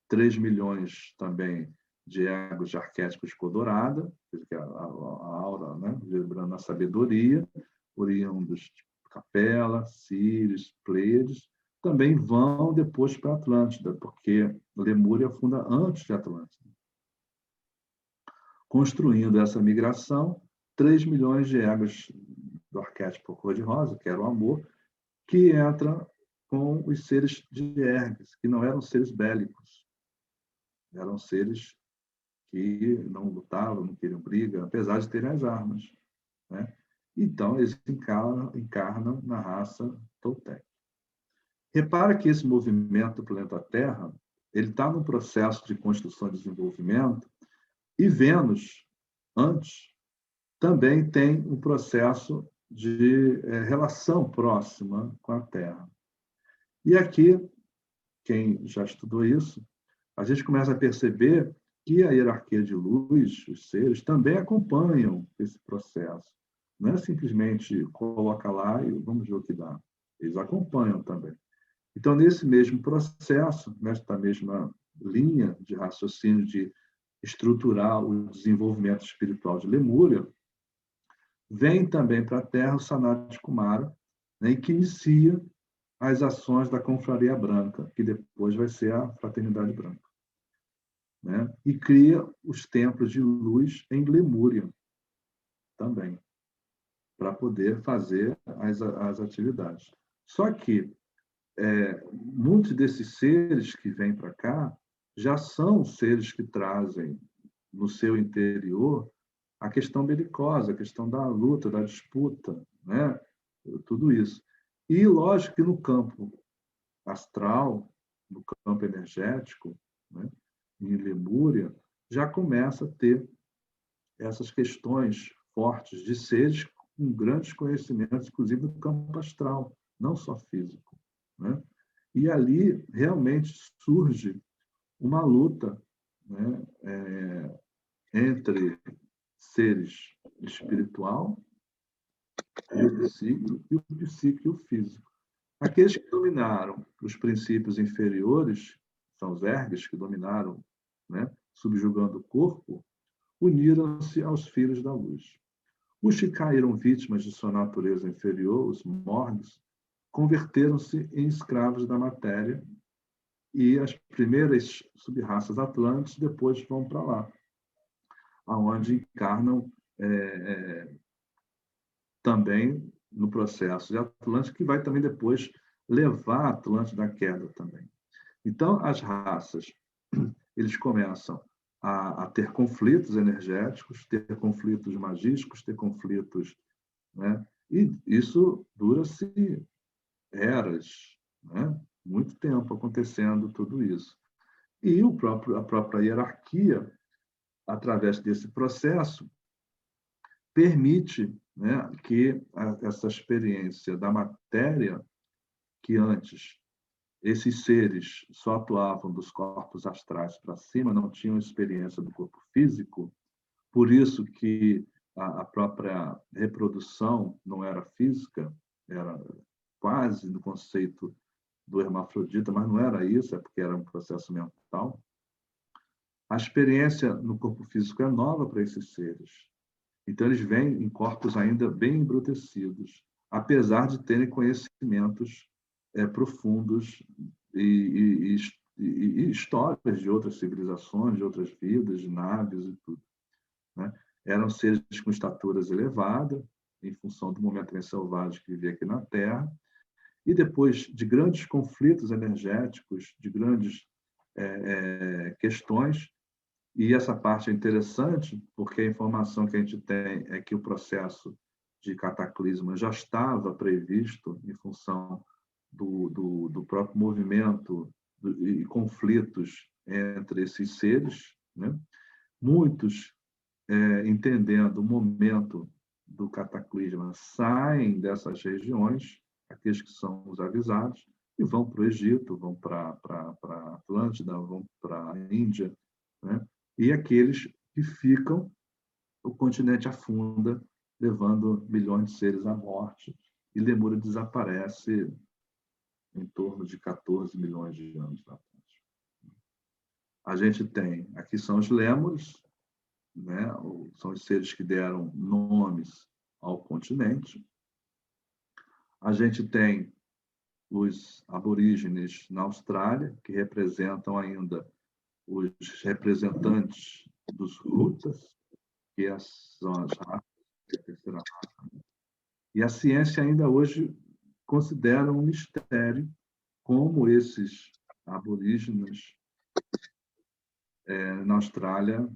3 milhões também de egos de arquétipos cor dourada, que é a aura, né? Vibrando na sabedoria, oriundos de Capela, Sírios, Pleiades, também vão depois para a Atlântida, porque Lemúria funda antes de Atlântida. Construindo essa migração, 3 milhões de egos do arquétipo cor-de-rosa, que era o amor, que entra com os seres de Ergues, que não eram seres bélicos, eram seres que não lutavam, não queriam briga, apesar de terem as armas, né? Então, eles encarnam na raça Toltec. Repara que esse movimento do planeta Terra, ele está num processo de construção e desenvolvimento, e Vênus, antes, também tem um processo de relação próxima com a Terra. E aqui, quem já estudou isso, a gente começa a perceber que a hierarquia de luz, os seres, também acompanham esse processo. Não é simplesmente coloca lá e vamos ver o que dá. Eles acompanham também. Então, nesse mesmo processo, nesta mesma linha de raciocínio de estruturar o desenvolvimento espiritual de Lemúria, vem também para a Terra o Sanat Kumara, né, que inicia as ações da Confraria Branca, que depois vai ser a Fraternidade Branca, né? E cria os templos de luz em Lemúria também, para poder fazer as atividades. Só que muitos desses seres que vêm para cá já são seres que trazem no seu interior a questão belicosa, a questão da luta, da disputa, né? Tudo isso. E, lógico que no campo astral, no campo energético, né? Em Lemúria, já começa a ter essas questões fortes de seres com grandes conhecimentos, inclusive no campo astral, não só físico, né? E ali realmente surge uma luta, né? Entre seres espiritual e o psíquico e o físico. Aqueles que dominaram os princípios inferiores, são os ergues que dominaram, né? Subjugando o corpo, uniram-se aos filhos da luz. Os que caíram vítimas de sua natureza inferior, os morgues, converteram-se em escravos da matéria e as primeiras subraças atlantes depois vão para lá, aonde encarnam também no processo de Atlântida, que vai também depois levar a Atlântida à queda também. Então, as raças, eles começam a ter conflitos energéticos, ter conflitos magísticos, ter conflitos, né? E isso dura-se eras, né? Muito tempo acontecendo tudo isso. E a própria hierarquia, através desse processo, permite, né, que essa experiência da matéria, que antes esses seres só atuavam dos corpos astrais para cima, não tinham experiência do corpo físico, por isso que a própria reprodução não era física, era quase no conceito do hermafrodita, mas não era isso, é porque era um processo mental. A experiência no corpo físico é nova para esses seres. Então, eles vêm em corpos ainda bem embrutecidos, apesar de terem conhecimentos profundos e histórias de outras civilizações, de outras vidas, de naves e tudo, né? Eram seres com estaturas elevadas, em função do momento mais selvagem que vivia aqui na Terra, e depois de grandes conflitos energéticos, de grandes questões, e essa parte é interessante, porque a informação que a gente tem é que o processo de cataclisma já estava previsto em função do próprio movimento e conflitos entre esses seres, né? Muitos, entendendo o momento do cataclisma, saem dessas regiões, aqueles que são os avisados, e vão para o Egito, vão para a Atlântida, vão para a Índia, né? E aqueles que ficam, o continente afunda, levando milhões de seres à morte, e Lemúria desaparece em torno de 14 milhões de anos atrás. A gente tem, aqui são os lêmures, né? São os seres que deram nomes ao continente. A gente tem os aborígenes na Austrália, que representam ainda os representantes dos Hutas, que são as raças, a terceira raça. E a ciência ainda hoje considera um mistério como esses aborígenes na Austrália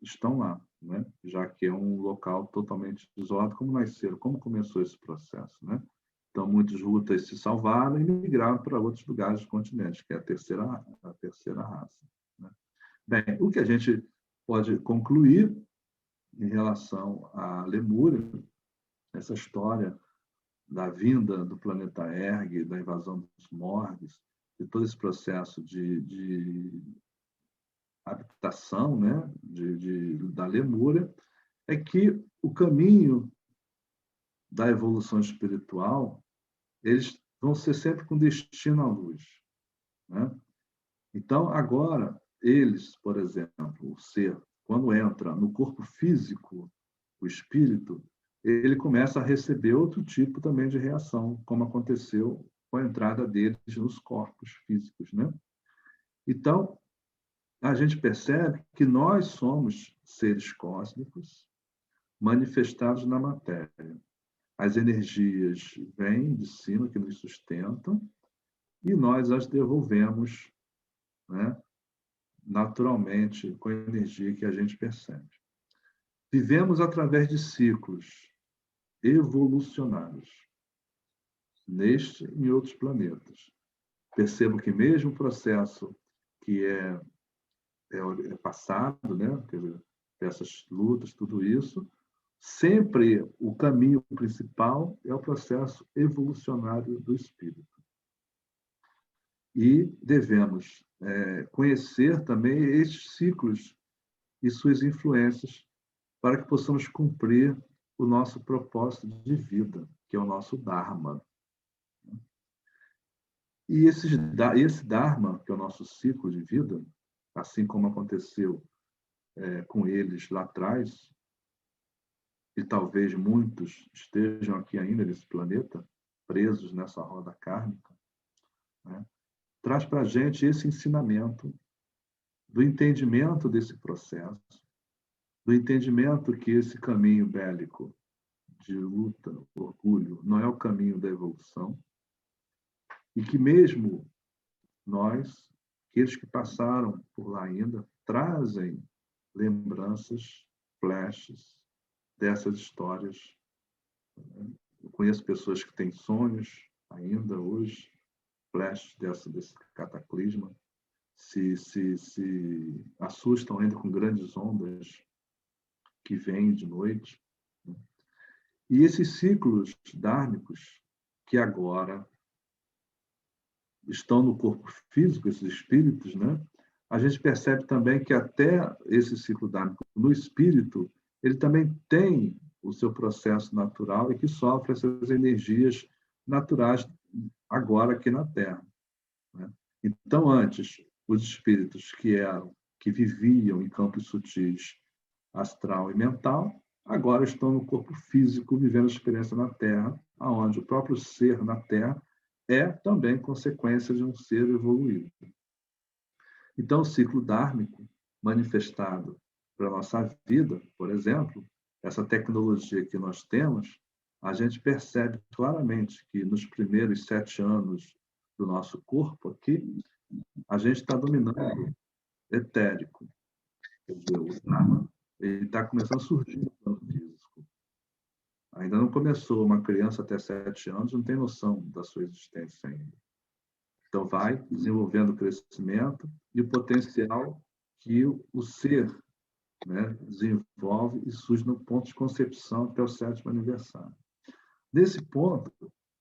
estão lá, né? Já que é um local totalmente isolado. Como nasceram? Como começou esse processo, né? Então, muitos Hutas se salvaram e migraram para outros lugares do continente, que é a terceira raça, né? Bem, o que a gente pode concluir em relação à Lemúria, essa história da vinda do planeta Erg, da invasão dos Morgs, de todo esse processo de habitação, né, da Lemúria, é que o caminho da evolução espiritual, eles vão ser sempre com destino à luz, né? Então, agora, eles, por exemplo, o ser, quando entra no corpo físico, o espírito, ele começa a receber outro tipo também de reação, como aconteceu com a entrada deles nos corpos físicos, né? Então, a gente percebe que nós somos seres cósmicos manifestados na matéria. As energias vêm de cima, que nos sustentam, e nós as devolvemos, né, naturalmente, com a energia que a gente percebe. Vivemos através de ciclos evolucionários, neste e em outros planetas. Percebo que mesmo o processo que é passado, né, quer dizer, essas lutas, tudo isso, sempre o caminho principal é o processo evolucionário do espírito. E devemos conhecer também estes ciclos e suas influências para que possamos cumprir o nosso propósito de vida, que é o nosso Dharma. E esse Dharma, que é o nosso ciclo de vida, assim como aconteceu com eles lá atrás, e talvez muitos estejam aqui ainda nesse planeta, presos nessa roda kármica, né? Traz para a gente esse ensinamento do entendimento desse processo, do entendimento que esse caminho bélico de luta, orgulho, não é o caminho da evolução, e que mesmo nós, aqueles que passaram por lá ainda, trazem lembranças, flashes dessas histórias. Eu conheço pessoas que têm sonhos ainda hoje, flashes desse cataclisma, se assustam ainda com grandes ondas que vêm de noite. E esses ciclos dármicos que agora estão no corpo físico, esses espíritos, né? A gente percebe também que até esse ciclo dármico no espírito, ele também tem o seu processo natural e que sofre essas energias naturais agora aqui na Terra, né? Então, antes, os espíritos que viviam em campos sutis, astral e mental, agora estão no corpo físico, vivendo a experiência na Terra, aonde o próprio ser na Terra é também consequência de um ser evoluído. Então, o ciclo dármico manifestado para a nossa vida, por exemplo, essa tecnologia que nós temos, a gente percebe claramente que nos primeiros 7 anos do nosso corpo aqui, a gente está dominando etérico. Quer dizer, o Dharma, ele está começando a surgir no plano físico. Ainda não começou. Uma criança até 7 anos não tem noção da sua existência ainda. Então, vai desenvolvendo o crescimento e o potencial que o ser, né, desenvolve e surge no ponto de concepção até o 7º aniversário. Nesse ponto,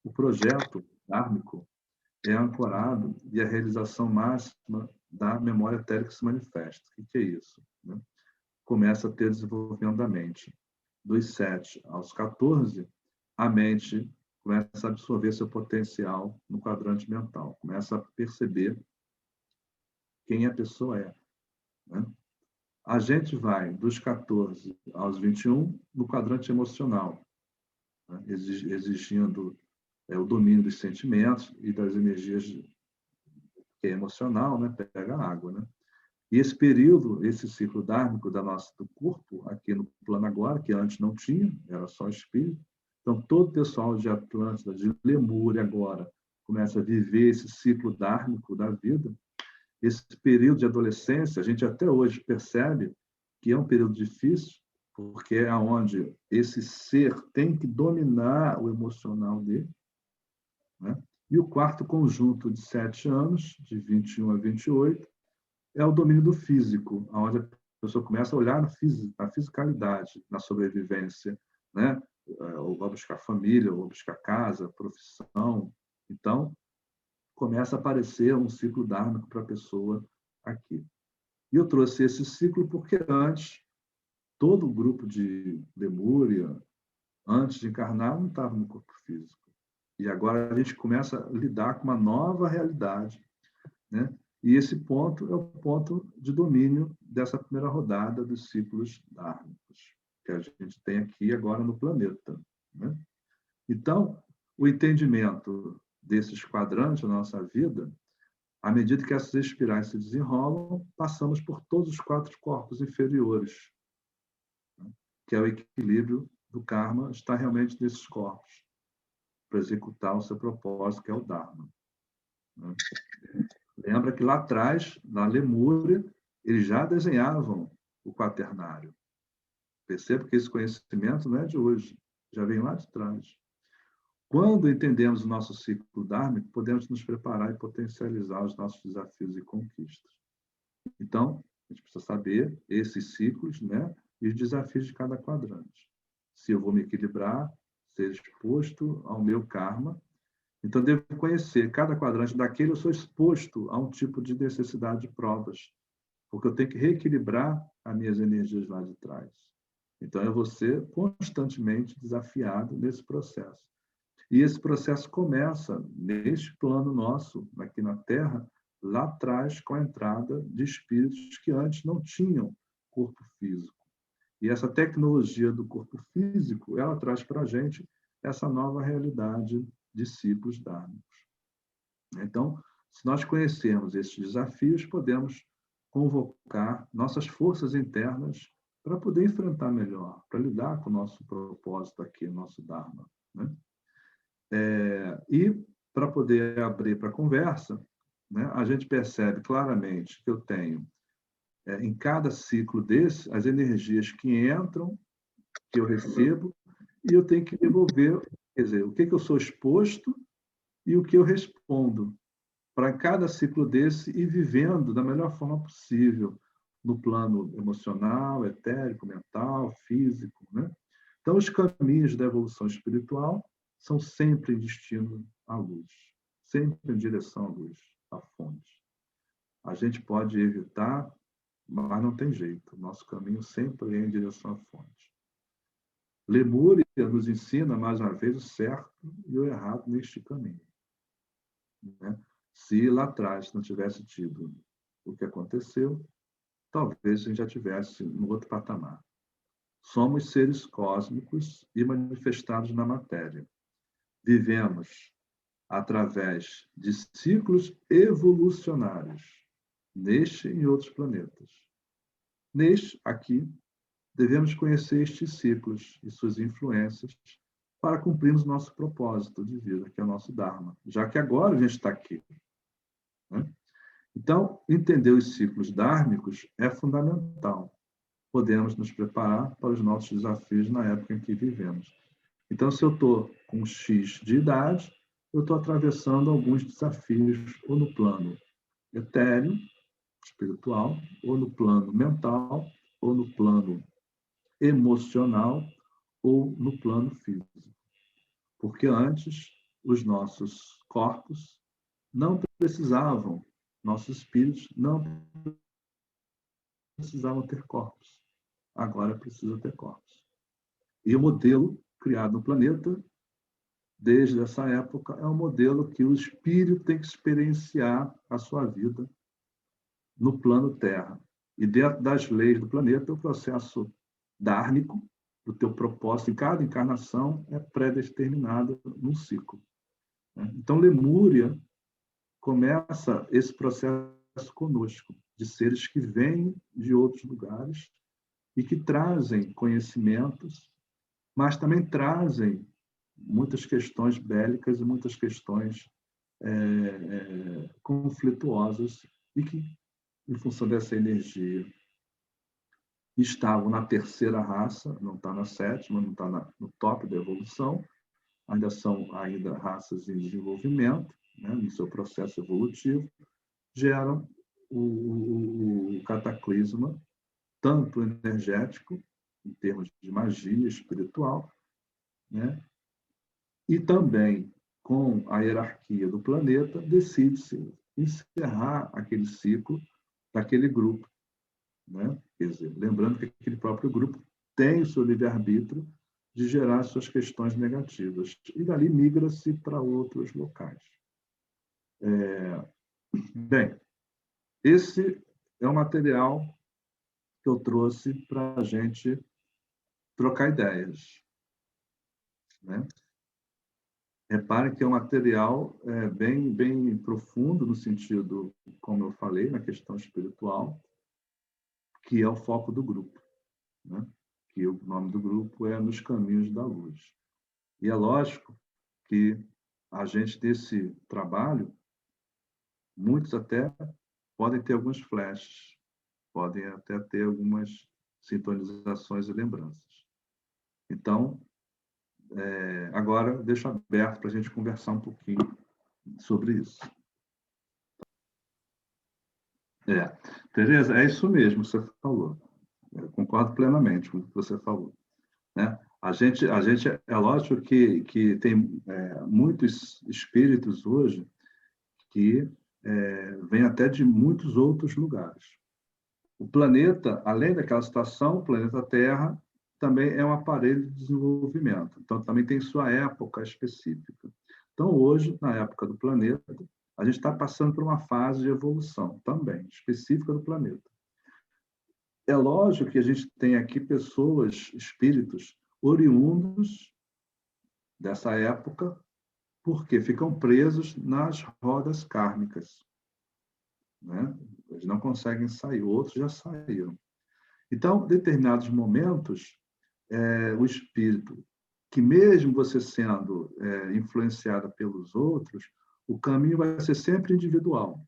o projeto dármico é ancorado e a realização máxima da memória etérica se manifesta. O que é isso? Né? Começa a ter desenvolvimento da mente. Dos 7 aos 14, a mente começa a absorver seu potencial no quadrante mental, começa a perceber quem a pessoa é. Né? A gente vai dos 14 aos 21 no quadrante emocional, né? Exigindo o domínio dos sentimentos e das energias que é emocional, né? Pega a água. Né? E esse período, esse ciclo dármico do corpo, aqui no plano agora, que antes não tinha, era só espírito. Então, todo o pessoal de Atlântida, de Lemúria agora, começa a viver esse ciclo dármico da vida. Esse período de adolescência, a gente até hoje percebe que é um período difícil, porque é onde esse ser tem que dominar o emocional dele. Né? E o quarto conjunto de 7 anos, de 21 a 28, é o domínio do físico, onde a pessoa começa a olhar na fisicalidade, na sobrevivência, né? Ou vai buscar família, ou buscar casa, profissão. Então, começa a aparecer um ciclo dármico para a pessoa aqui. E eu trouxe esse ciclo porque antes, todo o grupo de Lemúria, antes de encarnar, não estava no corpo físico. E agora a gente começa a lidar com uma nova realidade, né? E esse ponto é o ponto de domínio dessa primeira rodada dos ciclos dármicos, que a gente tem aqui agora no planeta. Né? Então, o entendimento desses quadrantes na nossa vida, à medida que essas espirais se desenrolam, passamos por todos os 4 corpos inferiores, né? Que é o equilíbrio do karma, está realmente nesses corpos, para executar o seu propósito, que é o Dharma. Né? Lembra que lá atrás, na Lemúria, eles já desenhavam o quaternário. Perceba que esse conhecimento não é de hoje, já vem lá de trás. Quando entendemos o nosso ciclo dármico, podemos nos preparar e potencializar os nossos desafios e conquistas. Então, a gente precisa saber esses ciclos, né, e os desafios de cada quadrante. Se eu vou me equilibrar, ser exposto ao meu karma. Então, devo conhecer cada quadrante daquele, eu sou exposto a um tipo de necessidade de provas, porque eu tenho que reequilibrar as minhas energias lá de trás. Então, eu vou ser constantemente desafiado nesse processo. E esse processo começa neste plano nosso, aqui na Terra, lá atrás, com a entrada de espíritos que antes não tinham corpo físico. E essa tecnologia do corpo físico, ela traz para a gente essa nova realidade de ciclos dármicos. Então, se nós conhecermos esses desafios, podemos convocar nossas forças internas para poder enfrentar melhor, para lidar com o nosso propósito aqui, nosso Dharma. Né? E, para poder abrir para a conversa, né, a gente percebe claramente que eu tenho, em cada ciclo desse, as energias que entram, que eu recebo, e eu tenho que devolver, quer dizer, o que eu sou exposto e o que eu respondo, para cada ciclo desse ir vivendo da melhor forma possível, no plano emocional, etérico, mental, físico. Né? Então, os caminhos da evolução espiritual são sempre em destino à luz, sempre em direção à luz, à fonte. A gente pode evitar, mas não tem jeito. O nosso caminho sempre é em direção à fonte. Lemúria nos ensina, mais uma vez, o certo e o errado neste caminho. Né? Se lá atrás não tivesse tido o que aconteceu, talvez a gente já tivesse no outro patamar. Somos seres cósmicos e manifestados na matéria. Vivemos através de ciclos evolucionários, neste e em outros planetas. Neste, aqui, devemos conhecer estes ciclos e suas influências para cumprirmos nosso propósito de vida, que é o nosso Dharma, já que agora a gente está aqui. Né? Então, entender os ciclos dármicos é fundamental. Podemos nos preparar para os nossos desafios na época em que vivemos. Então, se eu estou com X de idade, eu estou atravessando alguns desafios, ou no plano etéreo, espiritual, ou no plano mental, ou no plano emocional, ou no plano físico. Porque antes, os nossos corpos não precisavam, nossos espíritos não precisavam ter corpos. Agora precisa ter corpos. E o modelo criado no planeta, desde essa época, é um modelo que o espírito tem que experienciar a sua vida no plano Terra. E dentro das leis do planeta, o processo dármico, do teu propósito em cada encarnação, é pré-determinado num ciclo. Então, Lemúria começa esse processo conosco, de seres que vêm de outros lugares e que trazem conhecimentos, mas também trazem muitas questões bélicas e muitas questões conflituosas e que, em função dessa energia, estavam na terceira raça, não está na sétima, não está no top da evolução, ainda são raças em desenvolvimento, né, no seu processo evolutivo, geram o cataclisma, tanto energético, em termos de magia espiritual, né, e também com a hierarquia do planeta, decide-se encerrar aquele ciclo daquele grupo. Né? Quer dizer, lembrando que aquele próprio grupo tem o seu livre-arbítrio de gerar suas questões negativas. E dali migra-se para outros locais. Bem, esse é o material que eu trouxe para a gente trocar ideias. Né? Repare que é um material bem profundo, no sentido, como eu falei, na questão espiritual, que é o foco do grupo. Né? Que o nome do grupo é Nos Caminhos da Luz. E é lógico que a gente, nesse trabalho, muitos até podem ter alguns flashes, podem até ter algumas sintonizações e lembranças. Então, agora deixo aberto para a gente conversar um pouquinho sobre isso. Tereza, é isso mesmo que você falou. Eu concordo plenamente com o que você falou. Né? A gente é lógico que tem muitos espíritos hoje que vêm até de muitos outros lugares. O planeta, além daquela situação, o planeta Terra também é um aparelho de desenvolvimento. Então, também tem sua época específica. Então, hoje, na época do planeta, a gente está passando por uma fase de evolução também, específica do planeta. É lógico que a gente tem aqui pessoas, espíritos, oriundos dessa época, porque ficam presos nas rodas kármicas. Né? Eles não conseguem sair, outros já saíram. Então, em determinados momentos, o espírito, que mesmo você sendo influenciada pelos outros, o caminho vai ser sempre individual,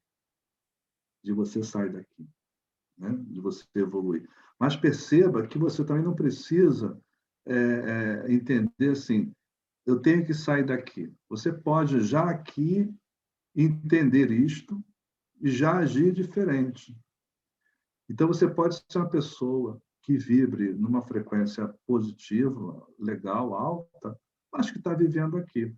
de você sair daqui, né? De você evoluir. Mas perceba que você também não precisa entender assim, eu tenho que sair daqui. Você pode já aqui entender isto e já agir diferente. Então, você pode ser uma pessoa que vibre numa frequência positiva, legal, alta, mas que está vivendo aqui.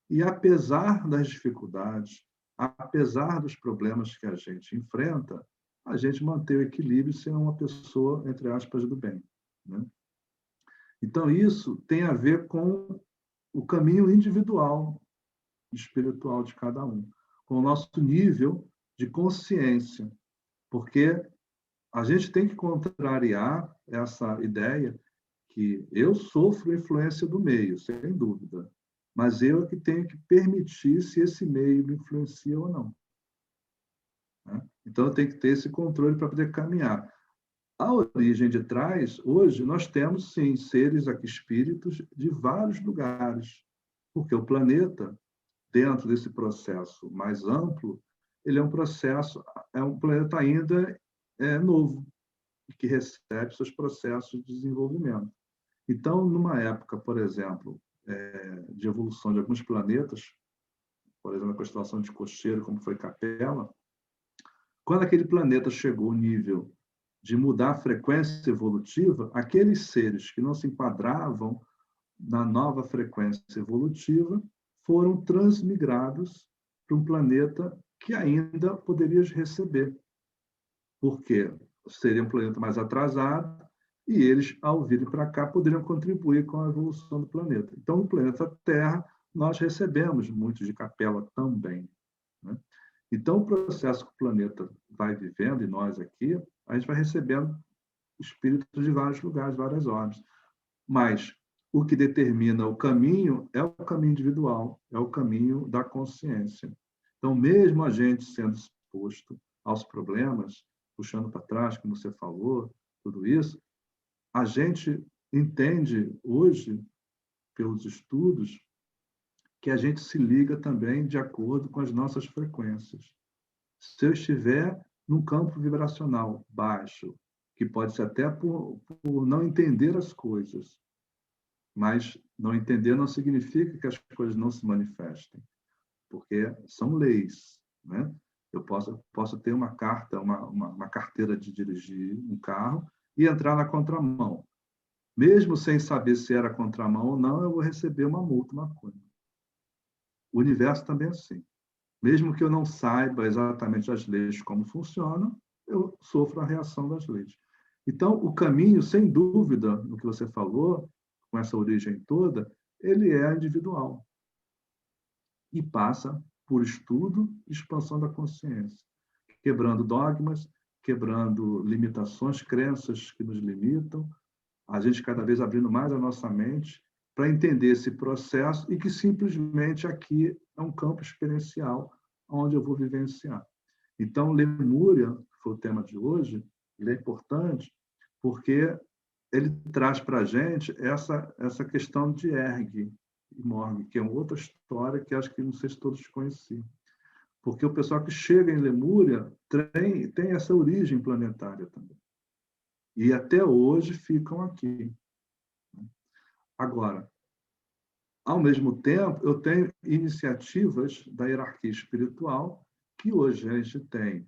E apesar das dificuldades, apesar dos problemas que a gente enfrenta, a gente mantém o equilíbrio e ser uma pessoa, entre aspas, do bem. Né? Então, isso tem a ver com o caminho individual, espiritual de cada um, com o nosso nível de consciência, porque a gente tem que contrariar essa ideia que eu sofro influência do meio, sem dúvida. mas eu é que tenho que permitir se esse meio me influencia ou não. Né? Então, eu tenho que ter esse controle para poder caminhar. A origem de trás, hoje, nós temos, sim, seres aqui, espíritos de vários lugares, porque o planeta, dentro desse processo mais amplo, ele é um planeta ainda novo, que recebe seus processos de desenvolvimento. Então, numa época, por exemplo, de evolução de alguns planetas, por exemplo, a constelação de Cocheiro, como foi Capela, quando aquele planeta chegou ao nível de mudar a frequência evolutiva, aqueles seres que não se enquadravam na nova frequência evolutiva foram transmigrados para um planeta que ainda poderia receber, porque seria um planeta mais atrasado e eles, ao virem para cá, poderiam contribuir com a evolução do planeta. Então, no planeta Terra, nós recebemos muitos de Capela também. Né? Então, o processo que o planeta vai vivendo, e nós aqui, a gente vai recebendo espíritos de vários lugares, várias ordens. Mas o que determina o caminho é o caminho individual, é o caminho da consciência. Então, mesmo a gente sendo exposto aos problemas, puxando para trás, como você falou, tudo isso, a gente entende hoje, pelos estudos, que a gente se liga também de acordo com as nossas frequências. Se eu estiver num campo vibracional baixo, que pode ser até por não entender as coisas, mas não entender não significa que as coisas não se manifestem, porque são leis, né? Eu posso ter uma carteira de dirigir um carro e entrar na contramão. Mesmo sem saber se era contramão ou não, eu vou receber uma multa, uma coisa. O universo também é assim. Mesmo que eu não saiba exatamente as leis como funcionam, eu sofro a reação das leis. Então, o caminho, sem dúvida, no que você falou, com essa origem toda, ele é individual. E passa por estudo e expansão da consciência, quebrando dogmas, quebrando limitações, crenças que nos limitam, a gente cada vez abrindo mais a nossa mente para entender esse processo e que simplesmente aqui é um campo experiencial onde eu vou vivenciar. Então, Lemúria, que foi o tema de hoje, ele é importante porque ele traz para a gente essa questão de Erg e Morg, que é uma outra história que acho que não sei se todos conheciam. Porque o pessoal que chega em Lemúria tem essa origem planetária também. E até hoje ficam aqui. Agora, ao mesmo tempo, eu tenho iniciativas da hierarquia espiritual que hoje a gente tem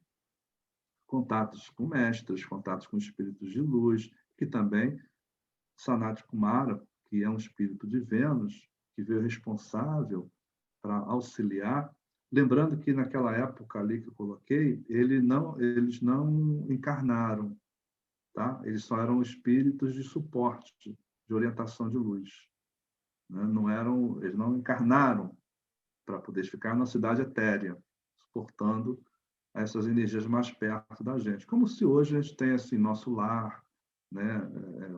contatos com mestres, contatos com espíritos de luz, que também, Sanat Kumara, que é um espírito de Vênus, que veio responsável para auxiliar, lembrando que naquela época ali que eu coloquei, eles não encarnaram, tá? Eles só eram espíritos de suporte, de orientação de luz. Né? Eles não encarnaram para poder ficar na cidade etérea, suportando essas energias mais perto da gente. Como se hoje a gente tem assim, nosso lar, né?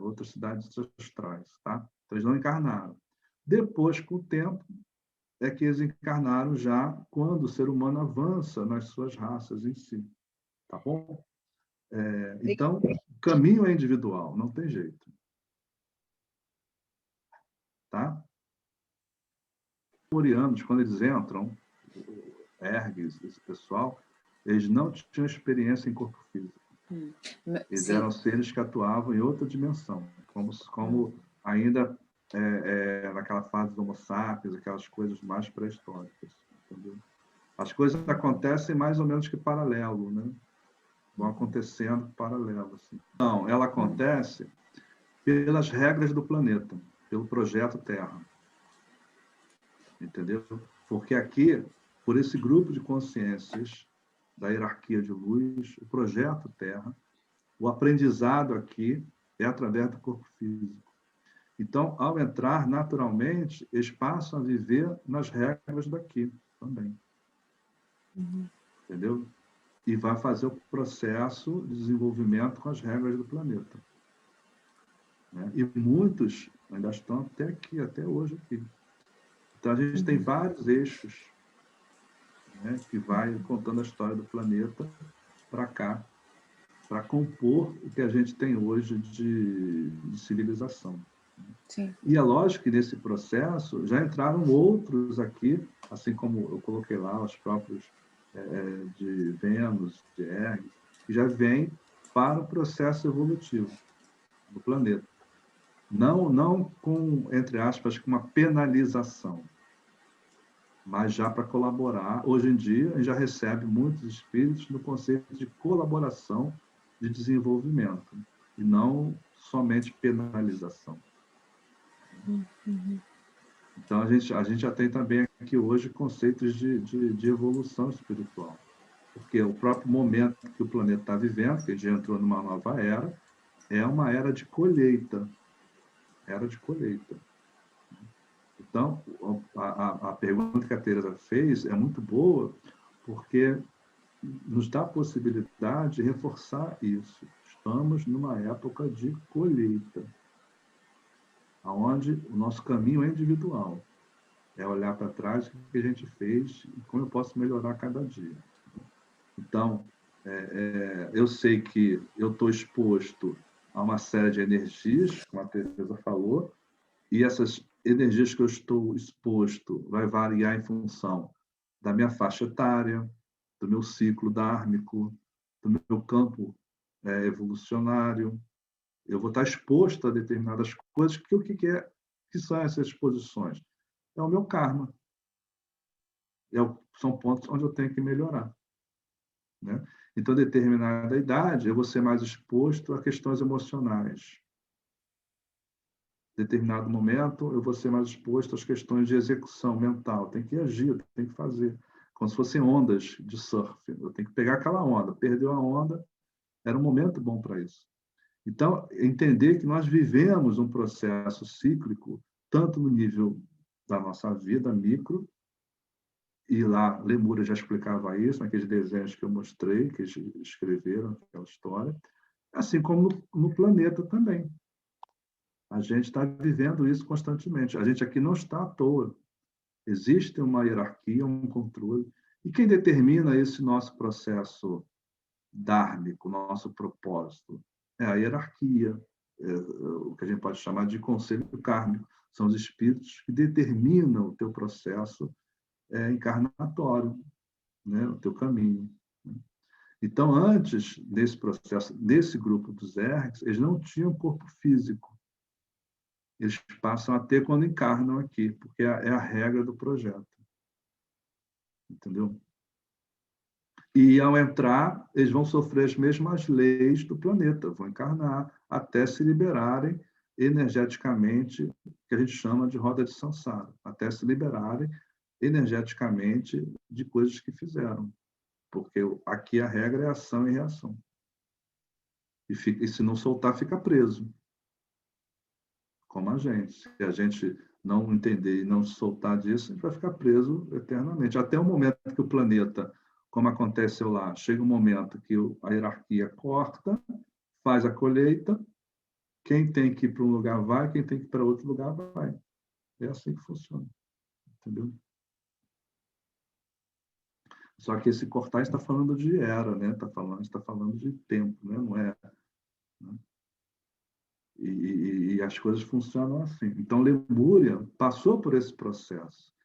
Outras cidades astrais. Tá? Então, eles não encarnaram. Depois, com o tempo, é que eles encarnaram já quando o ser humano avança nas suas raças em si. Tá bom? Então, o caminho é individual, não tem jeito. Tá? Os lemurianos, quando eles entram, Ergues, esse pessoal, eles não tinham experiência em corpo físico. Eles eram seres que atuavam em outra dimensão, como ainda naquela fase do Homo sapiens, aquelas coisas mais pré-históricas. Entendeu? As coisas acontecem mais ou menos que paralelo, né? Vão acontecendo paralelo. Assim. Não, ela acontece pelas regras do planeta, pelo projeto Terra. Entendeu? Porque aqui, por esse grupo de consciências da hierarquia de luz, o projeto Terra, o aprendizado aqui é através do corpo físico. Então, ao entrar, naturalmente, eles passam a viver nas regras daqui também. Entendeu? E vai fazer o processo de desenvolvimento com as regras do planeta. Né? E muitos ainda estão até aqui, até hoje aqui. Então, a gente tem vários eixos, né, que vai contando a história do planeta para cá, para compor o que a gente tem hoje de civilização. Sim. E é lógico que nesse processo já entraram outros aqui, assim como eu coloquei lá os próprios de Vênus, de Hermes, que já vêm para o processo evolutivo do planeta. Não com, entre aspas, com uma penalização, mas já para colaborar. Hoje em dia, a gente já recebe muitos espíritos no conceito de colaboração de desenvolvimento, e não somente penalização. Uhum. Então, a gente já tem também aqui hoje conceitos de evolução espiritual, porque o próprio momento que o planeta está vivendo, que a gente entrou numa nova era, é uma era de colheita. Então, a pergunta que a Teresa fez é muito boa, porque nos dá a possibilidade de reforçar isso. Estamos numa época de colheita, onde o nosso caminho é individual. É olhar para trás o que a gente fez e como eu posso melhorar cada dia. Então, eu sei que eu estou exposto a uma série de energias, como a Teresa falou, e essas energias que eu estou exposto vai variar em função da minha faixa etária, do meu ciclo dármico, do meu campo evolucionário. Eu vou estar exposto a determinadas coisas, que o que é que são essas exposições? É o meu karma. São pontos onde eu tenho que melhorar, né? Então, determinada idade, eu vou ser mais exposto a questões emocionais. Determinado momento, eu vou ser mais exposto às questões de execução mental. Tem que agir, tem que fazer. Como se fossem ondas de surf. Eu tenho que pegar aquela onda. Perdeu a onda, era um momento bom para isso. Então, entender que nós vivemos um processo cíclico, tanto no nível da nossa vida micro, e lá Lemúria já explicava isso, naqueles desenhos que eu mostrei, que eles escreveram aquela história, assim como no planeta também. A gente está vivendo isso constantemente. A gente aqui não está à toa. Existe uma hierarquia, um controle. E quem determina esse nosso processo dármico, nosso propósito? É a hierarquia, o que a gente pode chamar de conselho kármico. São os espíritos que determinam o teu processo encarnatório, né? O teu caminho. Então, antes desse processo, desse grupo dos ergs, eles não tinham corpo físico. Eles passam a ter quando encarnam aqui, porque é a regra do projeto. Entendeu? E, ao entrar, eles vão sofrer as mesmas leis do planeta, vão encarnar até se liberarem energeticamente, que a gente chama de roda de samsara, até se liberarem energeticamente de coisas que fizeram. Porque aqui a regra é ação e reação. E se não soltar, fica preso. Como a gente. Se a gente não entender e não soltar disso, a gente vai ficar preso eternamente. Até o momento que o planeta, como aconteceu lá, chega um momento que a hierarquia corta, faz a colheita, quem tem que ir para um lugar vai, quem tem que ir para outro lugar vai. É assim que funciona. Entendeu? Só que esse cortar está falando de era, né? Está falando de tempo, né? Não é. Né? E as coisas funcionam assim. Então, Lemúria passou por esse processo.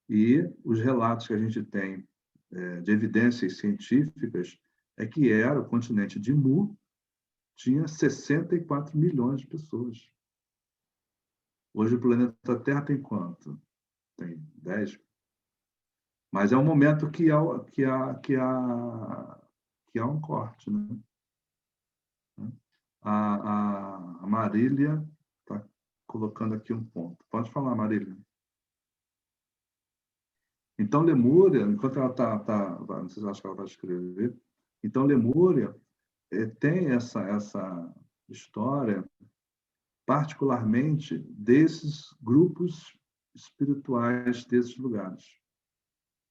E os relatos que a gente tem de evidências científicas é que era o continente de Mu, tinha 64 milhões de pessoas. Hoje o planeta Terra tem quanto? Tem 10. Mas é um momento que há um corte, né? A Marília está colocando aqui um ponto. Pode falar, Marília. Então, Lemúria, enquanto ela não sei se acha que ela vai escrever, então, Lemúria tem essa história, particularmente desses grupos espirituais desses lugares.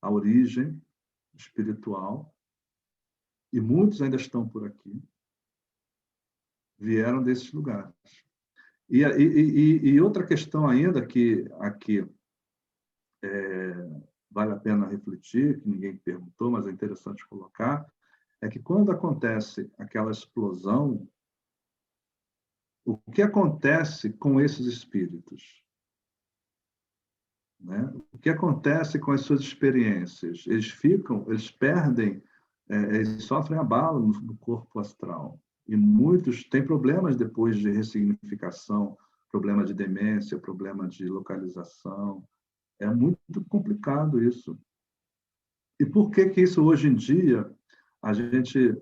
A origem espiritual, e muitos ainda estão por aqui, vieram desses lugares. E outra questão ainda que aqui vale a pena refletir, que ninguém perguntou, mas é interessante colocar, é que quando acontece aquela explosão, o que acontece com esses espíritos? Né? O que acontece com as suas experiências? Eles perdem, eles sofrem abalo no corpo astral. E muitos têm problemas depois de ressignificação, problema de demência, problema de localização. É muito complicado isso. E por que que isso hoje em dia a gente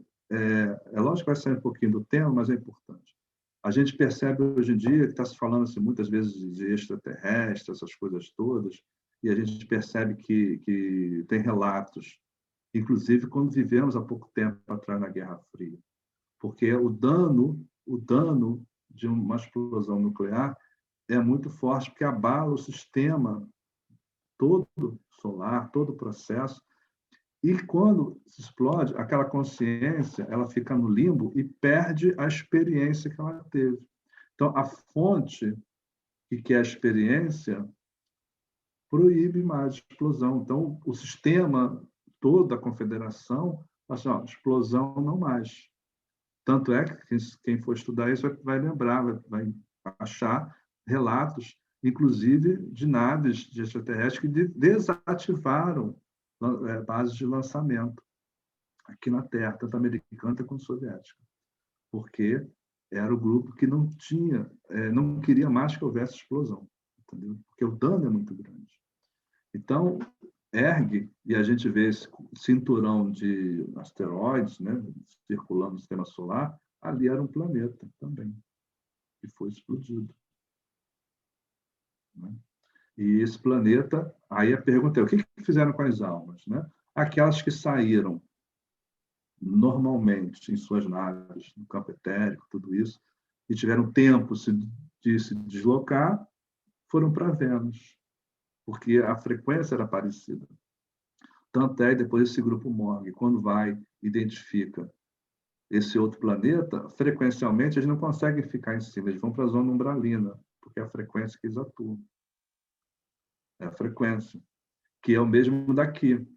lógico que vai sair um pouquinho do tema, mas é importante. A gente percebe hoje em dia que está se falando assim, muitas vezes de extraterrestre, essas coisas todas, e a gente percebe que tem relatos, inclusive quando vivemos há pouco tempo atrás na Guerra Fria, porque o dano de uma explosão nuclear é muito forte, porque abala o sistema todo solar, todo o processo. E quando se explode, aquela consciência, ela fica no limbo e perde a experiência que ela teve. Então, a fonte, que é a experiência, proíbe mais explosão. Então, o sistema todo da confederação, assim, ó, explosão não mais. Tanto é que quem for estudar isso vai lembrar, vai achar relatos, inclusive de naves de extraterrestres que desativaram bases de lançamento aqui na Terra, tanto americana quanto soviética, porque era o grupo que não queria mais que houvesse explosão, entendeu? Porque o dano é muito grande. Então, ergue, e a gente vê esse cinturão de asteroides, né, circulando no sistema solar, ali era um planeta também, que foi explodido. Né? E esse planeta, aí a pergunta é, o que fizeram com as almas? Né? Aquelas que saíram normalmente em suas naves, no campo etérico, tudo isso, e tiveram tempo de se deslocar, foram para Vênus, porque a frequência era parecida. Tanto é que depois esse grupo Morg, quando vai, identifica esse outro planeta, frequencialmente eles não conseguem ficar em cima, eles vão para a zona umbralina, porque é a frequência que eles atuam. É a frequência, que é o mesmo daqui.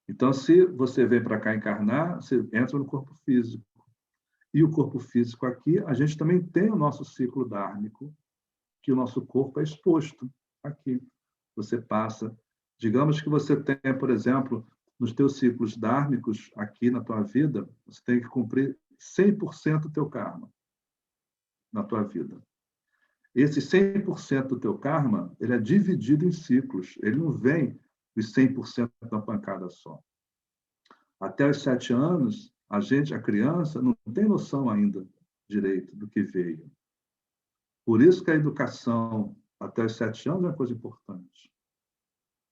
Então, se você vem para cá encarnar, você entra no corpo físico. E o corpo físico aqui, a gente também tem o nosso ciclo dármico, que o nosso corpo é exposto aqui. Você passa, digamos que você tenha, por exemplo, nos teus ciclos dármicos aqui na tua vida, você tem que cumprir 100% do teu karma na tua vida. Esse 100% do teu karma, ele é dividido em ciclos. Ele não vem os 100% da pancada só. Até os 7 anos, a criança, não tem noção ainda direito do que veio. Por isso que a educação até os 7 anos é uma coisa importante.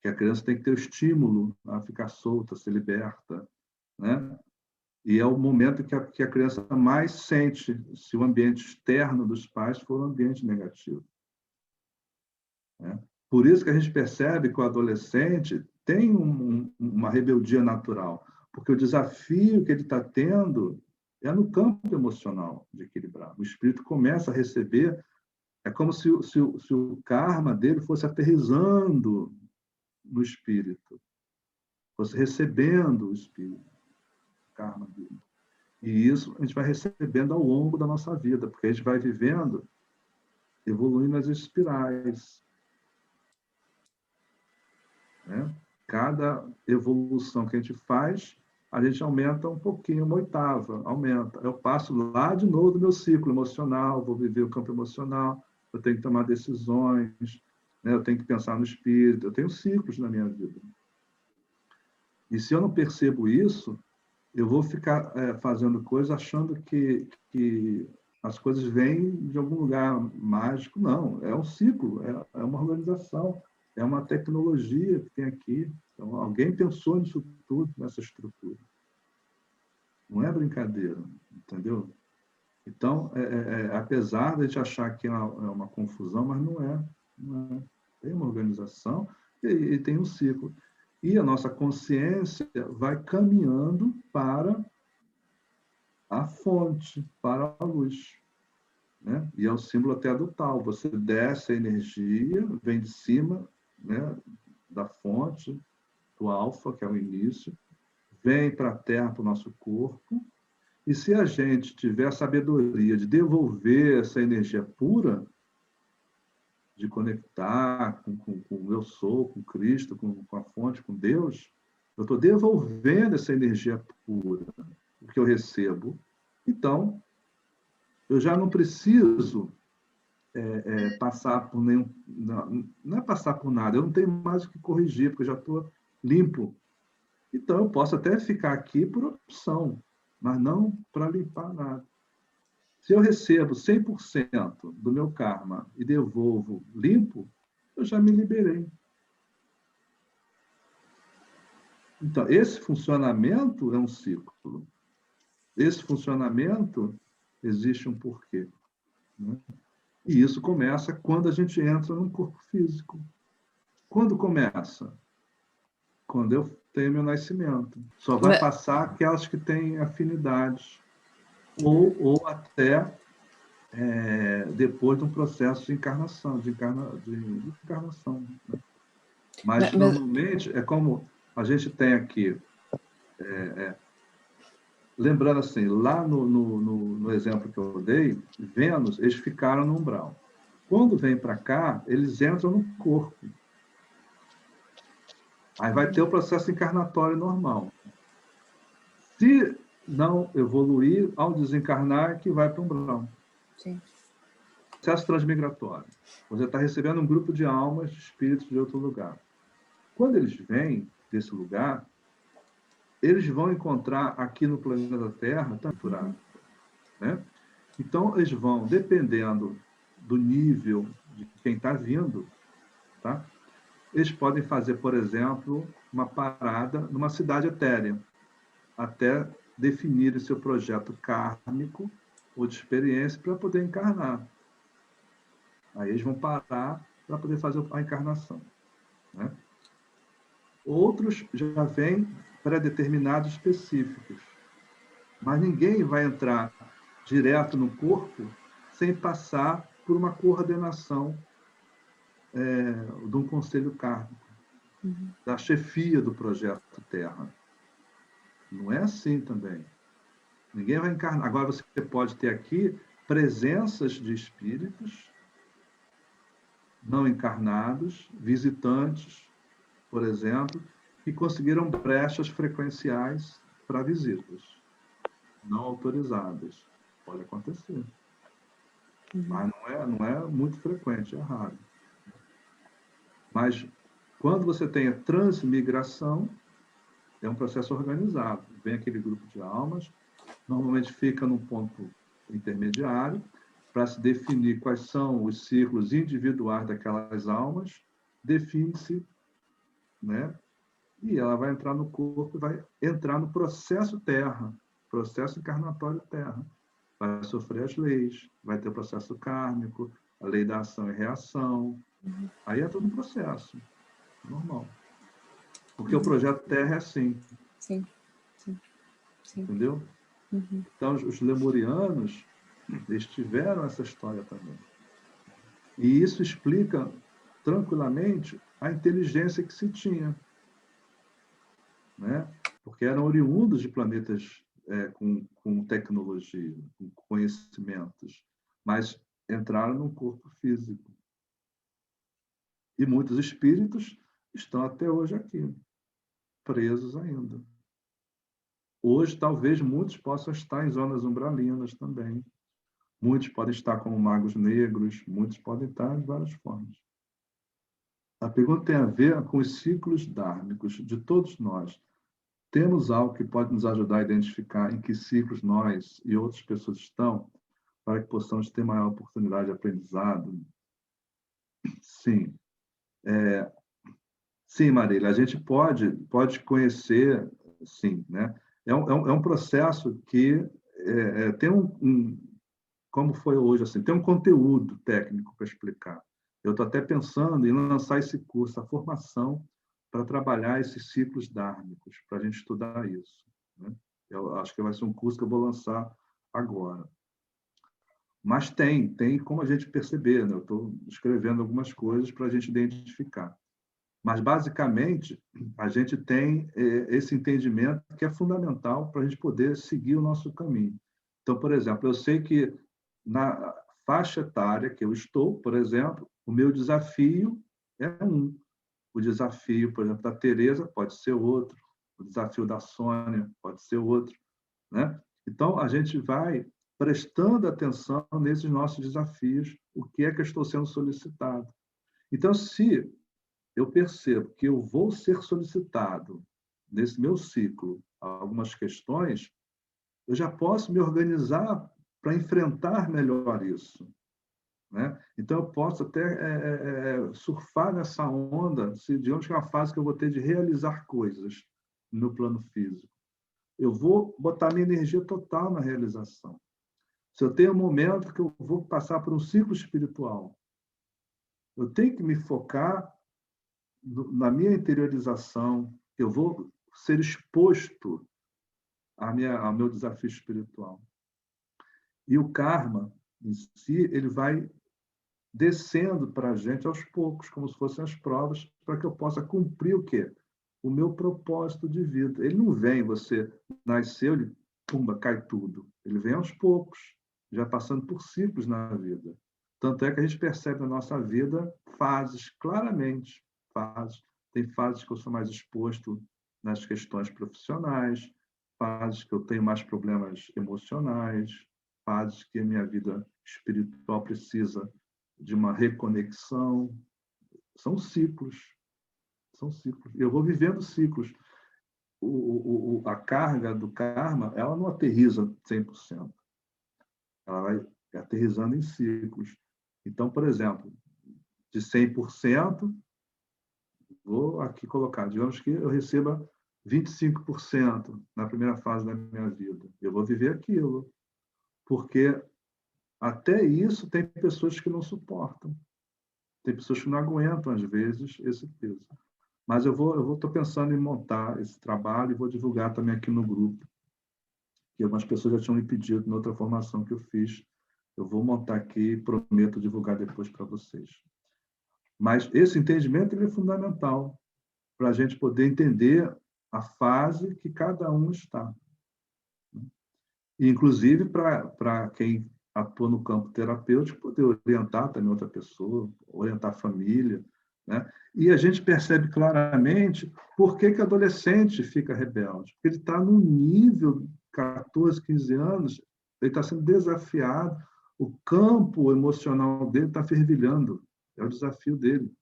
Que a criança tem que ter o estímulo a ficar solta, ser liberta, né? E é o momento que a criança mais sente se o ambiente externo dos pais for um ambiente negativo. Né? Por isso que a gente percebe que o adolescente tem uma rebeldia natural, porque o desafio que ele está tendo é no campo emocional de equilibrar. O espírito começa a receber, é como se o karma dele fosse aterrissando no espírito, fosse recebendo o espírito, o karma dele. E isso a gente vai recebendo ao longo da nossa vida, porque a gente vai vivendo, evoluindo nas espirais. Né? Cada evolução que a gente faz, a gente aumenta um pouquinho, uma oitava, aumenta. Eu passo lá de novo do meu ciclo emocional, vou viver o campo emocional, eu tenho que tomar decisões, né? Eu tenho que pensar no espírito, eu tenho ciclos na minha vida. E se eu não percebo isso, eu vou ficar fazendo coisas achando que as coisas vêm de algum lugar mágico. Não, é um ciclo, é uma organização, é uma tecnologia que tem aqui. Então, alguém pensou nisso tudo, nessa estrutura. Não é brincadeira, entendeu? Então, apesar de a gente achar que é uma confusão, mas não é. Não é. Tem uma organização e tem um ciclo. E a nossa consciência vai caminhando para a fonte, para a luz. Né? E é o símbolo até do tal. Você desce a energia, vem de cima, né? da fonte, do alfa, que é o início, vem para a Terra, para o nosso corpo, e se a gente tiver a sabedoria de devolver essa energia pura, de conectar com o eu sou, com Cristo, com a fonte, com Deus, eu estou devolvendo essa energia pura, o que eu recebo. Então, eu já não preciso passar por nenhum... Não é passar por nada, eu não tenho mais o que corrigir, porque eu já estou limpo. Então, eu posso até ficar aqui por opção, mas não para limpar nada. Se eu recebo 100% do meu karma e devolvo limpo, eu já me liberei. Então, esse funcionamento é um ciclo. Esse funcionamento existe um porquê. Né? E isso começa quando a gente entra no corpo físico. Quando começa? Quando eu tenho meu nascimento. Só vai passar aquelas que têm afinidades. Ou até depois de um processo de encarnação. Né? Mas, normalmente, é como a gente tem aqui... Lembrando assim, lá no exemplo que eu dei, Vênus, eles ficaram no umbral. Quando vem para cá, eles entram no corpo. Aí vai ter o processo encarnatório normal. Se não evoluir, ao desencarnar, que vai para o umbral. Sim. Processo transmigratório. Você está recebendo um grupo de almas, de espíritos de outro lugar. Quando eles vêm desse lugar, eles vão encontrar aqui no planeta Terra, capturado, né? Então, eles vão, dependendo do nível de quem está vindo, tá? Eles podem fazer, por exemplo, uma parada numa cidade etérea, até definir o seu projeto kármico ou de experiência para poder encarnar. Aí eles vão parar para poder fazer a encarnação. Né? Outros já vêm pré-determinados específicos. Mas ninguém vai entrar direto no corpo sem passar por uma coordenação de um conselho kármico, da chefia do projeto Terra. Não é assim também. Ninguém vai encarnar. Agora você pode ter aqui presenças de espíritos não encarnados, visitantes, por exemplo, que conseguiram brechas frequenciais para visitas não autorizadas. Pode acontecer. Mas não é muito frequente, é raro. Mas quando você tem a transmigração, é um processo organizado. Vem aquele grupo de almas, normalmente fica num ponto intermediário, para se definir quais são os ciclos individuais daquelas almas, define-se, né? E ela vai entrar no corpo e vai entrar no processo Terra, processo encarnatório Terra. Vai sofrer as leis, vai ter o processo kármico, a lei da ação e reação. Aí é todo um processo normal. Porque o projeto Terra é assim. Sim. Entendeu? Então, os lemurianos, eles tiveram essa história também. E isso explica tranquilamente a inteligência que se tinha. Né? Porque eram oriundos de planetas com tecnologia, com conhecimentos, mas entraram num corpo físico. E muitos espíritos estão até hoje aqui, presos ainda. Hoje, talvez, muitos possam estar em zonas umbralinas também. Muitos podem estar como magos negros, muitos podem estar de várias formas. A pergunta tem a ver com os ciclos dármicos de todos nós. Temos algo que pode nos ajudar a identificar em que ciclos nós e outras pessoas estão, para que possamos ter maior oportunidade de aprendizado? Sim. Sim, Marília, a gente pode conhecer, sim, né? É um processo que tem como foi hoje, assim, tem um conteúdo técnico para explicar. Eu estou até pensando em lançar esse curso, a formação, para trabalhar esses ciclos dármicos, para a gente estudar isso. Né? Eu acho que vai ser um curso que eu vou lançar agora. Mas tem como a gente perceber, né? Eu estou escrevendo algumas coisas para a gente identificar. Mas, basicamente, a gente tem esse entendimento que é fundamental para a gente poder seguir o nosso caminho. Então, por exemplo, eu sei que na faixa etária que eu estou, por exemplo, o meu desafio é um. O desafio, por exemplo, da Tereza pode ser outro. O desafio da Sônia pode ser outro, né? Então, a gente vai prestando atenção nesses nossos desafios, o que é que eu estou sendo solicitado. Então, se eu percebo que eu vou ser solicitado nesse meu ciclo algumas questões, eu já posso me organizar para enfrentar melhor isso, né? Então, eu posso até surfar nessa onda, se digamos que é uma fase que eu vou ter de realizar coisas no plano físico. Eu vou botar minha energia total na realização. Se eu tenho um momento que eu vou passar por um ciclo espiritual, eu tenho que me focar na minha interiorização, eu vou ser exposto ao meu desafio espiritual. E o karma, em si, ele vai descendo para a gente aos poucos, como se fossem as provas, para que eu possa cumprir o quê? O meu propósito de vida. Ele não vem, você nasceu, ele, pumba, cai tudo. Ele vem aos poucos, já passando por ciclos na vida. Tanto é que a gente percebe na nossa vida fases, claramente, fases. Tem fases que eu sou mais exposto nas questões profissionais, fases que eu tenho mais problemas emocionais, fases que a minha vida espiritual precisa de uma reconexão. São ciclos. São ciclos. Eu vou vivendo ciclos. A carga do karma, ela não aterriza 100%. Ela vai aterrizando em ciclos. Então, por exemplo, de 100%, vou aqui colocar, digamos que eu receba 25% na primeira fase da minha vida. Eu vou viver aquilo. Porque até isso tem pessoas que não suportam. Tem pessoas que não aguentam, às vezes, esse peso. Mas eu estou pensando em montar esse trabalho e vou divulgar também aqui no grupo, que algumas pessoas já tinham me pedido na outra formação que eu fiz. Eu vou montar aqui e prometo divulgar depois para vocês. Mas esse entendimento ele é fundamental para a gente poder entender a fase que cada um está. E, inclusive, para quem atua no campo terapêutico, poder orientar também outra pessoa, orientar a família, né? E a gente percebe claramente por que que adolescente fica rebelde. Porque ele está no nível 14, 15 anos, ele está sendo desafiado, o campo emocional dele está fervilhando, é o desafio dele.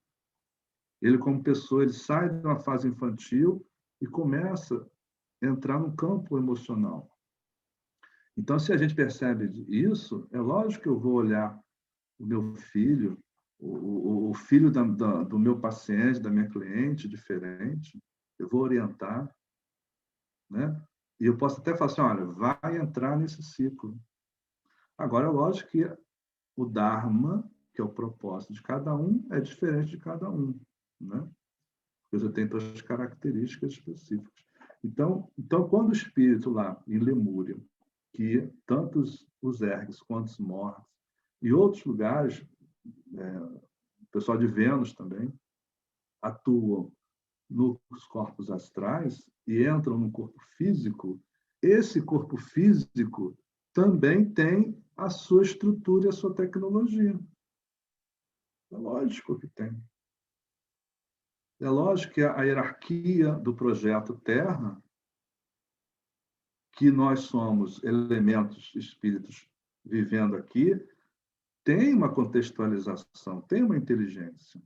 Ele, como pessoa, ele sai de uma fase infantil e começa a entrar no campo emocional. Então, se a gente percebe isso, é lógico que eu vou olhar o meu filho, o filho do meu paciente, da minha cliente, diferente, eu vou orientar, né? E eu posso até falar assim, olha, vai entrar nesse ciclo. Agora, é lógico que o Dharma, que é o propósito de cada um, é diferente de cada um, né? Porque você tem suas características específicas. Então, quando o espírito lá, em Lemúria, que tanto os ergues quanto os mortos, e outros lugares, o pessoal de Vênus também, atuam nos corpos astrais e entram no corpo físico, esse corpo físico também tem a sua estrutura e a sua tecnologia. É lógico que tem. É lógico que a hierarquia do projeto Terra, que nós somos elementos, espíritos vivendo aqui, tem uma contextualização, tem uma inteligência.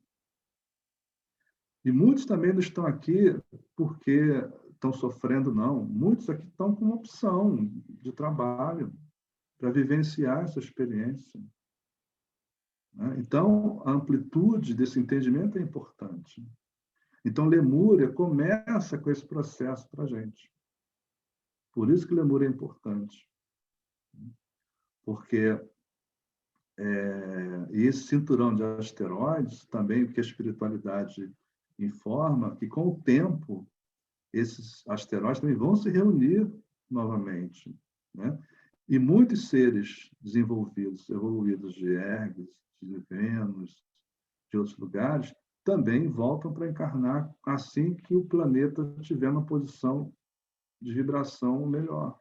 E muitos também não estão aqui porque estão sofrendo, não. Muitos aqui estão com uma opção de trabalho para vivenciar essa experiência. Então, a amplitude desse entendimento é importante. Então, Lemúria começa com esse processo para a gente. Por isso que Lemúria é importante. Porque esse cinturão de asteroides, também o que a espiritualidade informa, que com o tempo esses asteroides também vão se reunir novamente, né? E muitos seres desenvolvidos, evoluídos de Ergues, de Vênus, de outros lugares, também voltam para encarnar assim que o planeta tiver uma posição de vibração melhor.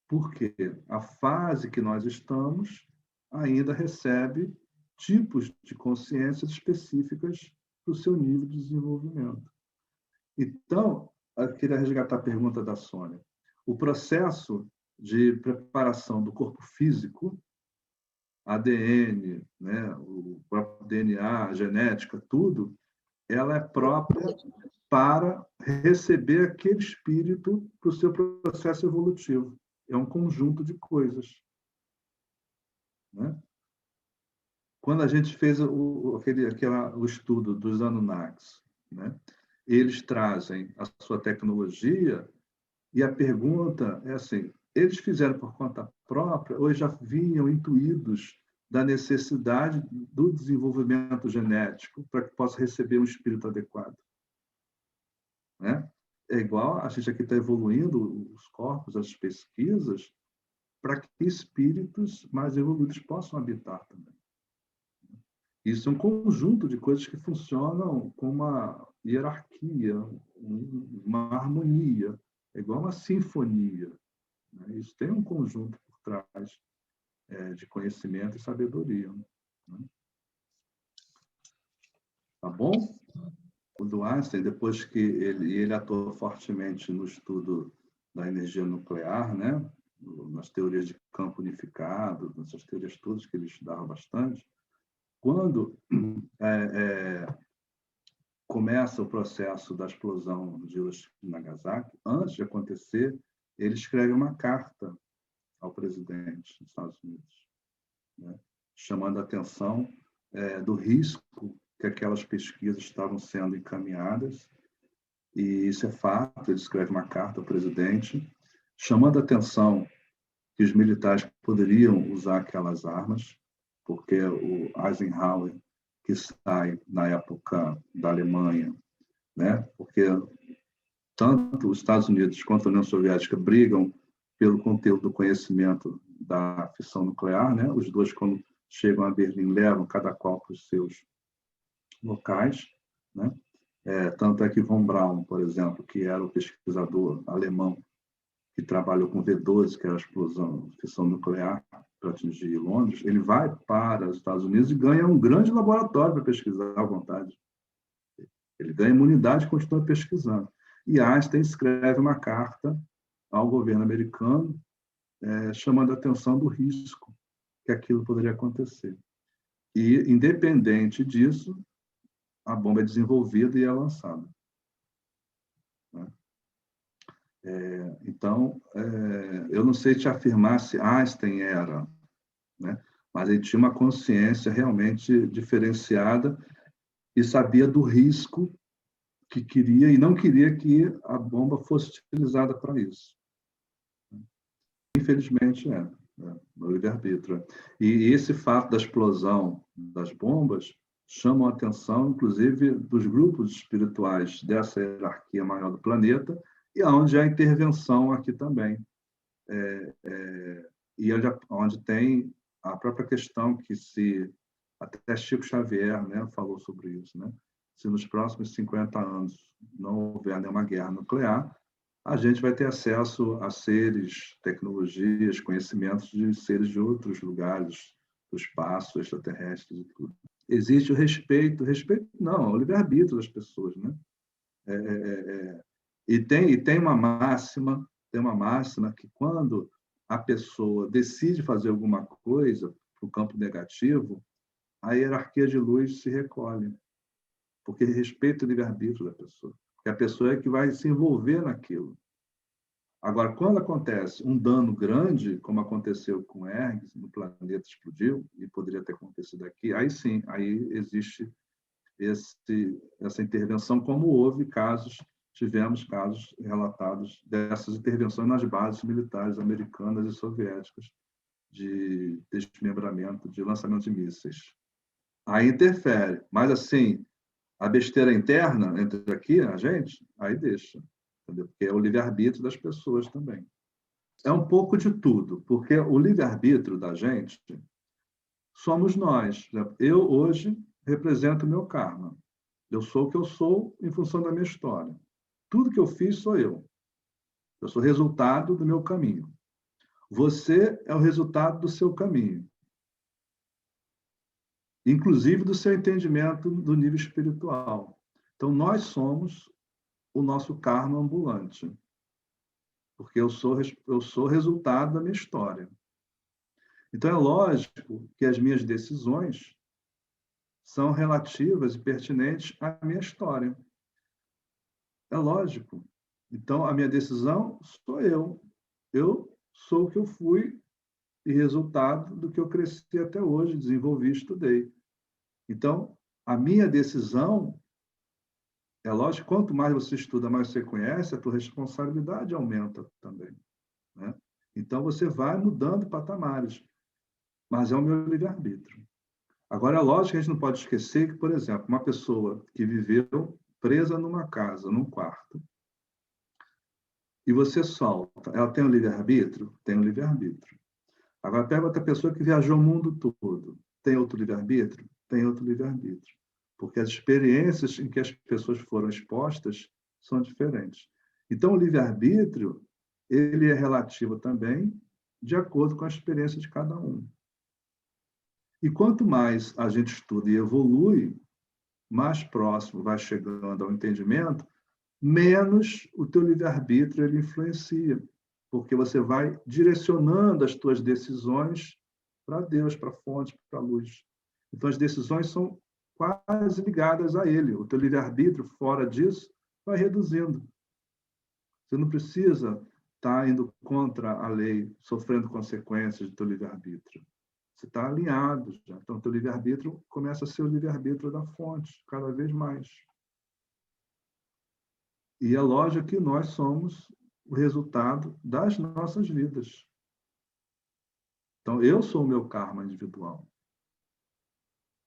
Porque a fase que nós estamos ainda recebe tipos de consciências específicas para o seu nível de desenvolvimento. Então, eu queria resgatar a pergunta da Sônia. O processo de preparação do corpo físico, ADN, né, o próprio DNA, a genética, tudo, ela é própria para receber aquele espírito para o seu processo evolutivo. É um conjunto de coisas. Né? Quando a gente fez o estudo dos Anunnakis, né? Eles trazem a sua tecnologia e a pergunta é assim, eles fizeram por conta própria ou já vinham intuídos da necessidade do desenvolvimento genético para que possa receber um espírito adequado? Né? É igual a gente aqui está evoluindo os corpos, as pesquisas, para que espíritos mais evoluídos possam habitar também. Isso é um conjunto de coisas que funcionam com uma hierarquia, uma harmonia, é igual uma sinfonia. Né? Isso tem um conjunto por trás de conhecimento e sabedoria. Né? Tá bom? O do Einstein, depois que ele atuou fortemente no estudo da energia nuclear, né? Nas teorias de campo unificado, nessas teorias todas que ele estudava bastante, quando começa o processo da explosão de Hiroshima e Nagasaki, antes de acontecer, ele escreve uma carta ao presidente dos Estados Unidos, né? Chamando a atenção do risco que aquelas pesquisas estavam sendo encaminhadas, e isso é fato, ele escreve uma carta ao presidente, chamando a atenção que os militares poderiam usar aquelas armas, porque o Eisenhower, que sai na época da Alemanha, né? Porque tanto os Estados Unidos quanto a União Soviética brigam pelo conteúdo do conhecimento da fissão nuclear, né? Os dois, quando chegam a Berlim, levam cada qual para os seus locais, né? Tanto é que von Braun, por exemplo, que era o pesquisador alemão que trabalhou com V12, que era a explosão, fissão nuclear, para atingir Londres, ele vai para os Estados Unidos e ganha um grande laboratório para pesquisar à vontade. Ele ganha imunidade e continua pesquisando. E Einstein escreve uma carta ao governo americano chamando a atenção do risco que aquilo poderia acontecer. E, independente disso, a bomba é desenvolvida e é lançada. Né? Então, eu não sei te afirmar se Einstein era, né? Mas ele tinha uma consciência realmente diferenciada e sabia do risco que queria e não queria que a bomba fosse utilizada para isso. Infelizmente, no livre-arbítrio. E esse fato da explosão das bombas chama a atenção, inclusive, dos grupos espirituais dessa hierarquia maior do planeta, e onde há intervenção aqui também. E onde tem a própria questão que até Chico Xavier, né, falou sobre isso, né? Se nos próximos 50 anos não houver nenhuma guerra nuclear, a gente vai ter acesso a seres, tecnologias, conhecimentos de seres de outros lugares, do espaço, extraterrestres e tudo. Existe o respeito não, o livre-arbítrio das pessoas, né? E tem uma máxima que quando a pessoa decide fazer alguma coisa para o campo negativo, a hierarquia de luz se recolhe, porque respeita o livre-arbítrio da pessoa. Porque a pessoa é que vai se envolver naquilo. Agora, quando acontece um dano grande, como aconteceu com Hermes, no planeta explodiu, e poderia ter acontecido aqui, aí sim, aí existe essa intervenção, como tivemos casos relatados dessas intervenções nas bases militares americanas e soviéticas de desmembramento, de lançamento de mísseis. Aí interfere, mas assim, a besteira interna entre aqui, a gente, aí deixa, entendeu? Porque é o livre-arbítrio das pessoas também. É um pouco de tudo, porque o livre-arbítrio da gente somos nós. Eu, hoje, representa o meu karma. Eu sou o que eu sou em função da minha história. Tudo que eu fiz sou eu. Eu sou resultado do meu caminho. Você é o resultado do seu caminho, inclusive do seu entendimento do nível espiritual. Então, nós somos o nosso karma ambulante, porque eu sou resultado da minha história. Então, é lógico que as minhas decisões são relativas e pertinentes à minha história. É lógico. Então, a minha decisão sou eu. Eu sou o que eu fui e resultado do que eu cresci até hoje, desenvolvi e estudei. Então, a minha decisão, é lógico, quanto mais você estuda, mais você conhece, a tua responsabilidade aumenta também, né? Então, você vai mudando patamares, mas é o meu livre-arbítrio. Agora, é lógico que a gente não pode esquecer que, por exemplo, uma pessoa que viveu presa numa casa, num quarto, e você solta, ela tem um livre-arbítrio? Tem um livre-arbítrio. Agora, pega outra pessoa que viajou o mundo todo. Tem outro livre-arbítrio? Tem outro livre-arbítrio. Porque as experiências em que as pessoas foram expostas são diferentes. Então, o livre-arbítrio, ele é relativo também de acordo com a experiência de cada um. E quanto mais a gente estuda e evolui, mais próximo vai chegando ao entendimento, menos o teu livre-arbítrio ele influencia, porque você vai direcionando as tuas decisões para Deus, para a fonte, para a luz. Então, as decisões são quase ligadas a Ele. O teu livre-arbítrio, fora disso, vai reduzindo. Você não precisa estar indo contra a lei, sofrendo consequências do teu livre-arbítrio. Você está alinhado já. Então, o teu livre-arbítrio começa a ser o livre-arbítrio da fonte, cada vez mais. E é lógico que nós somos o resultado das nossas vidas. Então, eu sou o meu karma individual.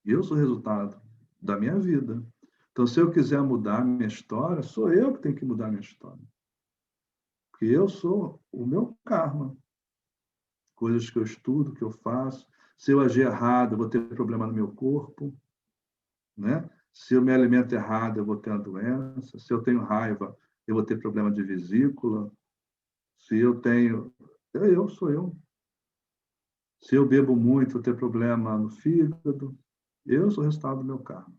Eu sou o resultado da minha vida. Então, se eu quiser mudar a minha história, sou eu que tenho que mudar a minha história. Porque eu sou o meu karma. Coisas que eu estudo, que eu faço. Se eu agir errado, eu vou ter problema no meu corpo, né? Se eu me alimento errado, eu vou ter uma doença. Se eu tenho raiva, eu vou ter problema de vesícula. Se eu tenho... sou eu. Se eu bebo muito, vou ter problema no fígado. Eu sou o resultado do meu karma.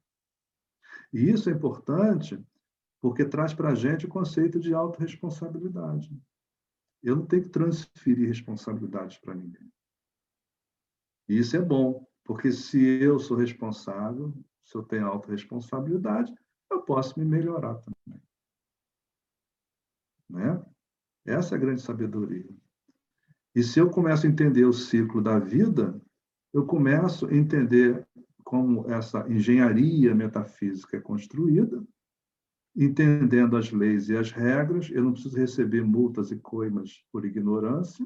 E isso é importante porque traz para a gente o conceito de autorresponsabilidade. Eu não tenho que transferir responsabilidades para ninguém. E isso é bom, porque se eu sou responsável, se eu tenho autorresponsabilidade, eu posso me melhorar também. Né? Essa é a grande sabedoria. E se eu começo a entender o ciclo da vida, eu começo a entender como essa engenharia metafísica é construída, entendendo as leis e as regras, eu não preciso receber multas e coimas por ignorância,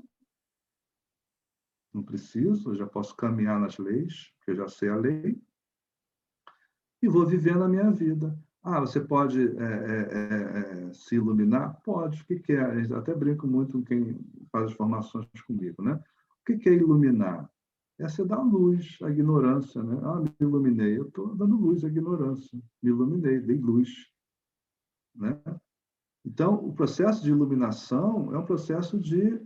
não preciso, eu já posso caminhar nas leis, porque eu já sei a lei, e vou vivendo a minha vida. Ah, você pode se iluminar? Pode. O que é? Eu até brinco muito com quem faz as formações comigo, né? O que é iluminar? É você dar luz à ignorância, né? Ah, me iluminei. Eu estou dando luz à ignorância. Me iluminei, dei luz, né? Então, o processo de iluminação é um processo de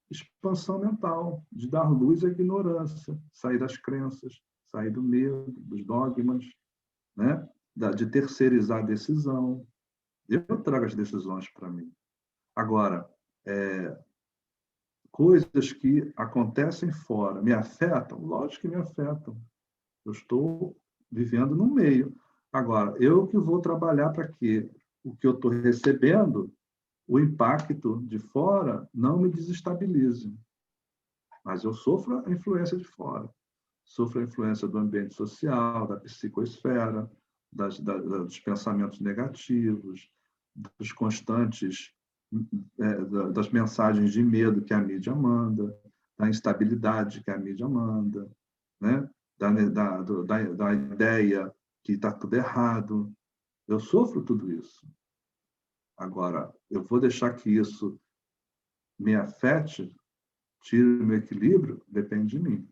expansão mental, de dar luz à ignorância, sair das crenças, sair do medo, dos dogmas, né? De terceirizar a decisão. Eu trago as decisões para mim. Agora, coisas que acontecem fora me afetam? Lógico que me afetam. Eu estou vivendo no meio. Agora, eu que vou trabalhar para que o que eu estou recebendo, o impacto de fora, não me desestabilize. Mas eu sofro a influência de fora. Sofro a influência do ambiente social, da psicoesfera, dos pensamentos negativos, dos constantes, das mensagens de medo que a mídia manda, da instabilidade que a mídia manda, né? da ideia que está tudo errado. Eu sofro tudo isso. Agora, eu vou deixar que isso me afete, tire o meu equilíbrio? Depende de mim.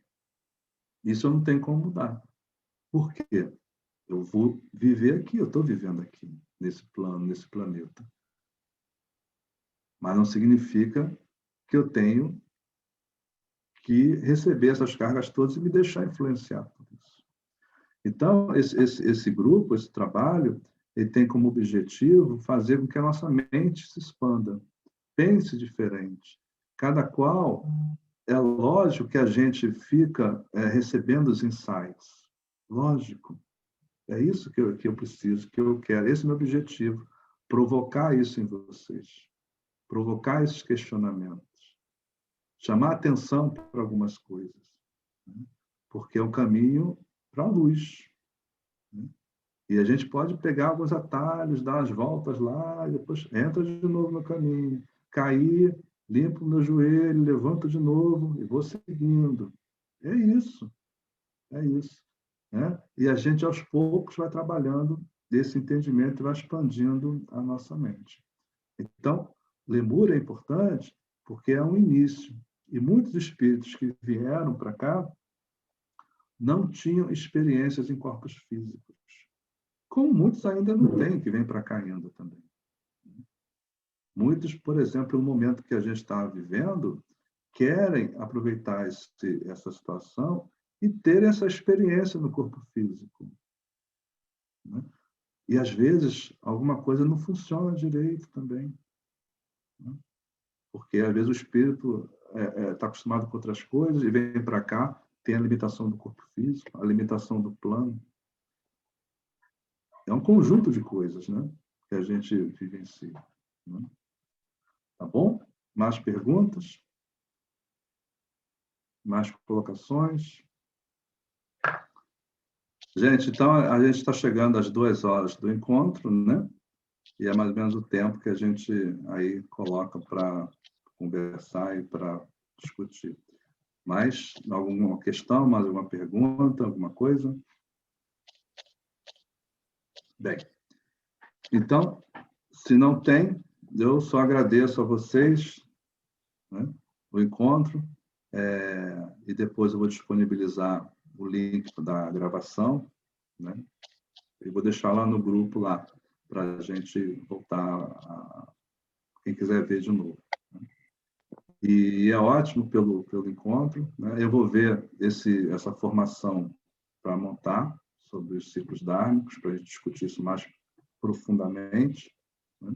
Isso eu não tenho como mudar. Por quê? Eu vou viver aqui, eu estou vivendo aqui, nesse plano, nesse planeta. Mas não significa que eu tenho que receber essas cargas todas e me deixar influenciar por isso. Então, esse grupo, esse trabalho, ele tem como objetivo fazer com que a nossa mente se expanda, pense diferente. Cada qual, é lógico que a gente fica recebendo os insights. Lógico. É isso que eu preciso, que eu quero. Esse é o meu objetivo. Provocar isso em vocês. Provocar esses questionamentos. Chamar atenção para algumas coisas. Porque é um caminho para a luz. E a gente pode pegar alguns atalhos, dar as voltas lá, e depois entra de novo no caminho. Cair, limpo o meu joelho, levanto de novo e vou seguindo. É isso. É isso. Né? E a gente, aos poucos, vai trabalhando desse entendimento e vai expandindo a nossa mente. Então, Lemur é importante porque é um início. E muitos espíritos que vieram para cá não tinham experiências em corpos físicos. Como muitos ainda não têm, que vêm para cá ainda também. Muitos, por exemplo, no momento que a gente está vivendo, querem aproveitar essa situação e ter essa experiência no corpo físico. Né? E, às vezes, alguma coisa não funciona direito também. Né? Porque, às vezes, o espírito está acostumado com outras coisas e vem para cá, tem a limitação do corpo físico, a limitação do plano. É um conjunto de coisas, né, que a gente vivencia. Né? Tá bom? Mais perguntas? Mais colocações? Gente, então, a gente está chegando às 2 horas do encontro, né? E é mais ou menos o tempo que a gente aí coloca para conversar e para discutir. Mais alguma questão, mais alguma pergunta, alguma coisa? Bem, então, se não tem, eu só agradeço a vocês, né, o encontro, e depois eu vou disponibilizar o link da gravação, né, e vou deixar lá no grupo lá, para a gente voltar, quem quiser ver de novo. Né. E é ótimo pelo encontro, né, eu vou ver essa formação para montar sobre os ciclos dármicos, para a gente discutir isso mais profundamente, né?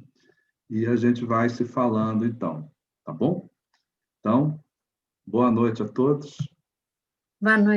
E a gente vai se falando, então, tá bom? Então, boa noite a todos. Boa noite.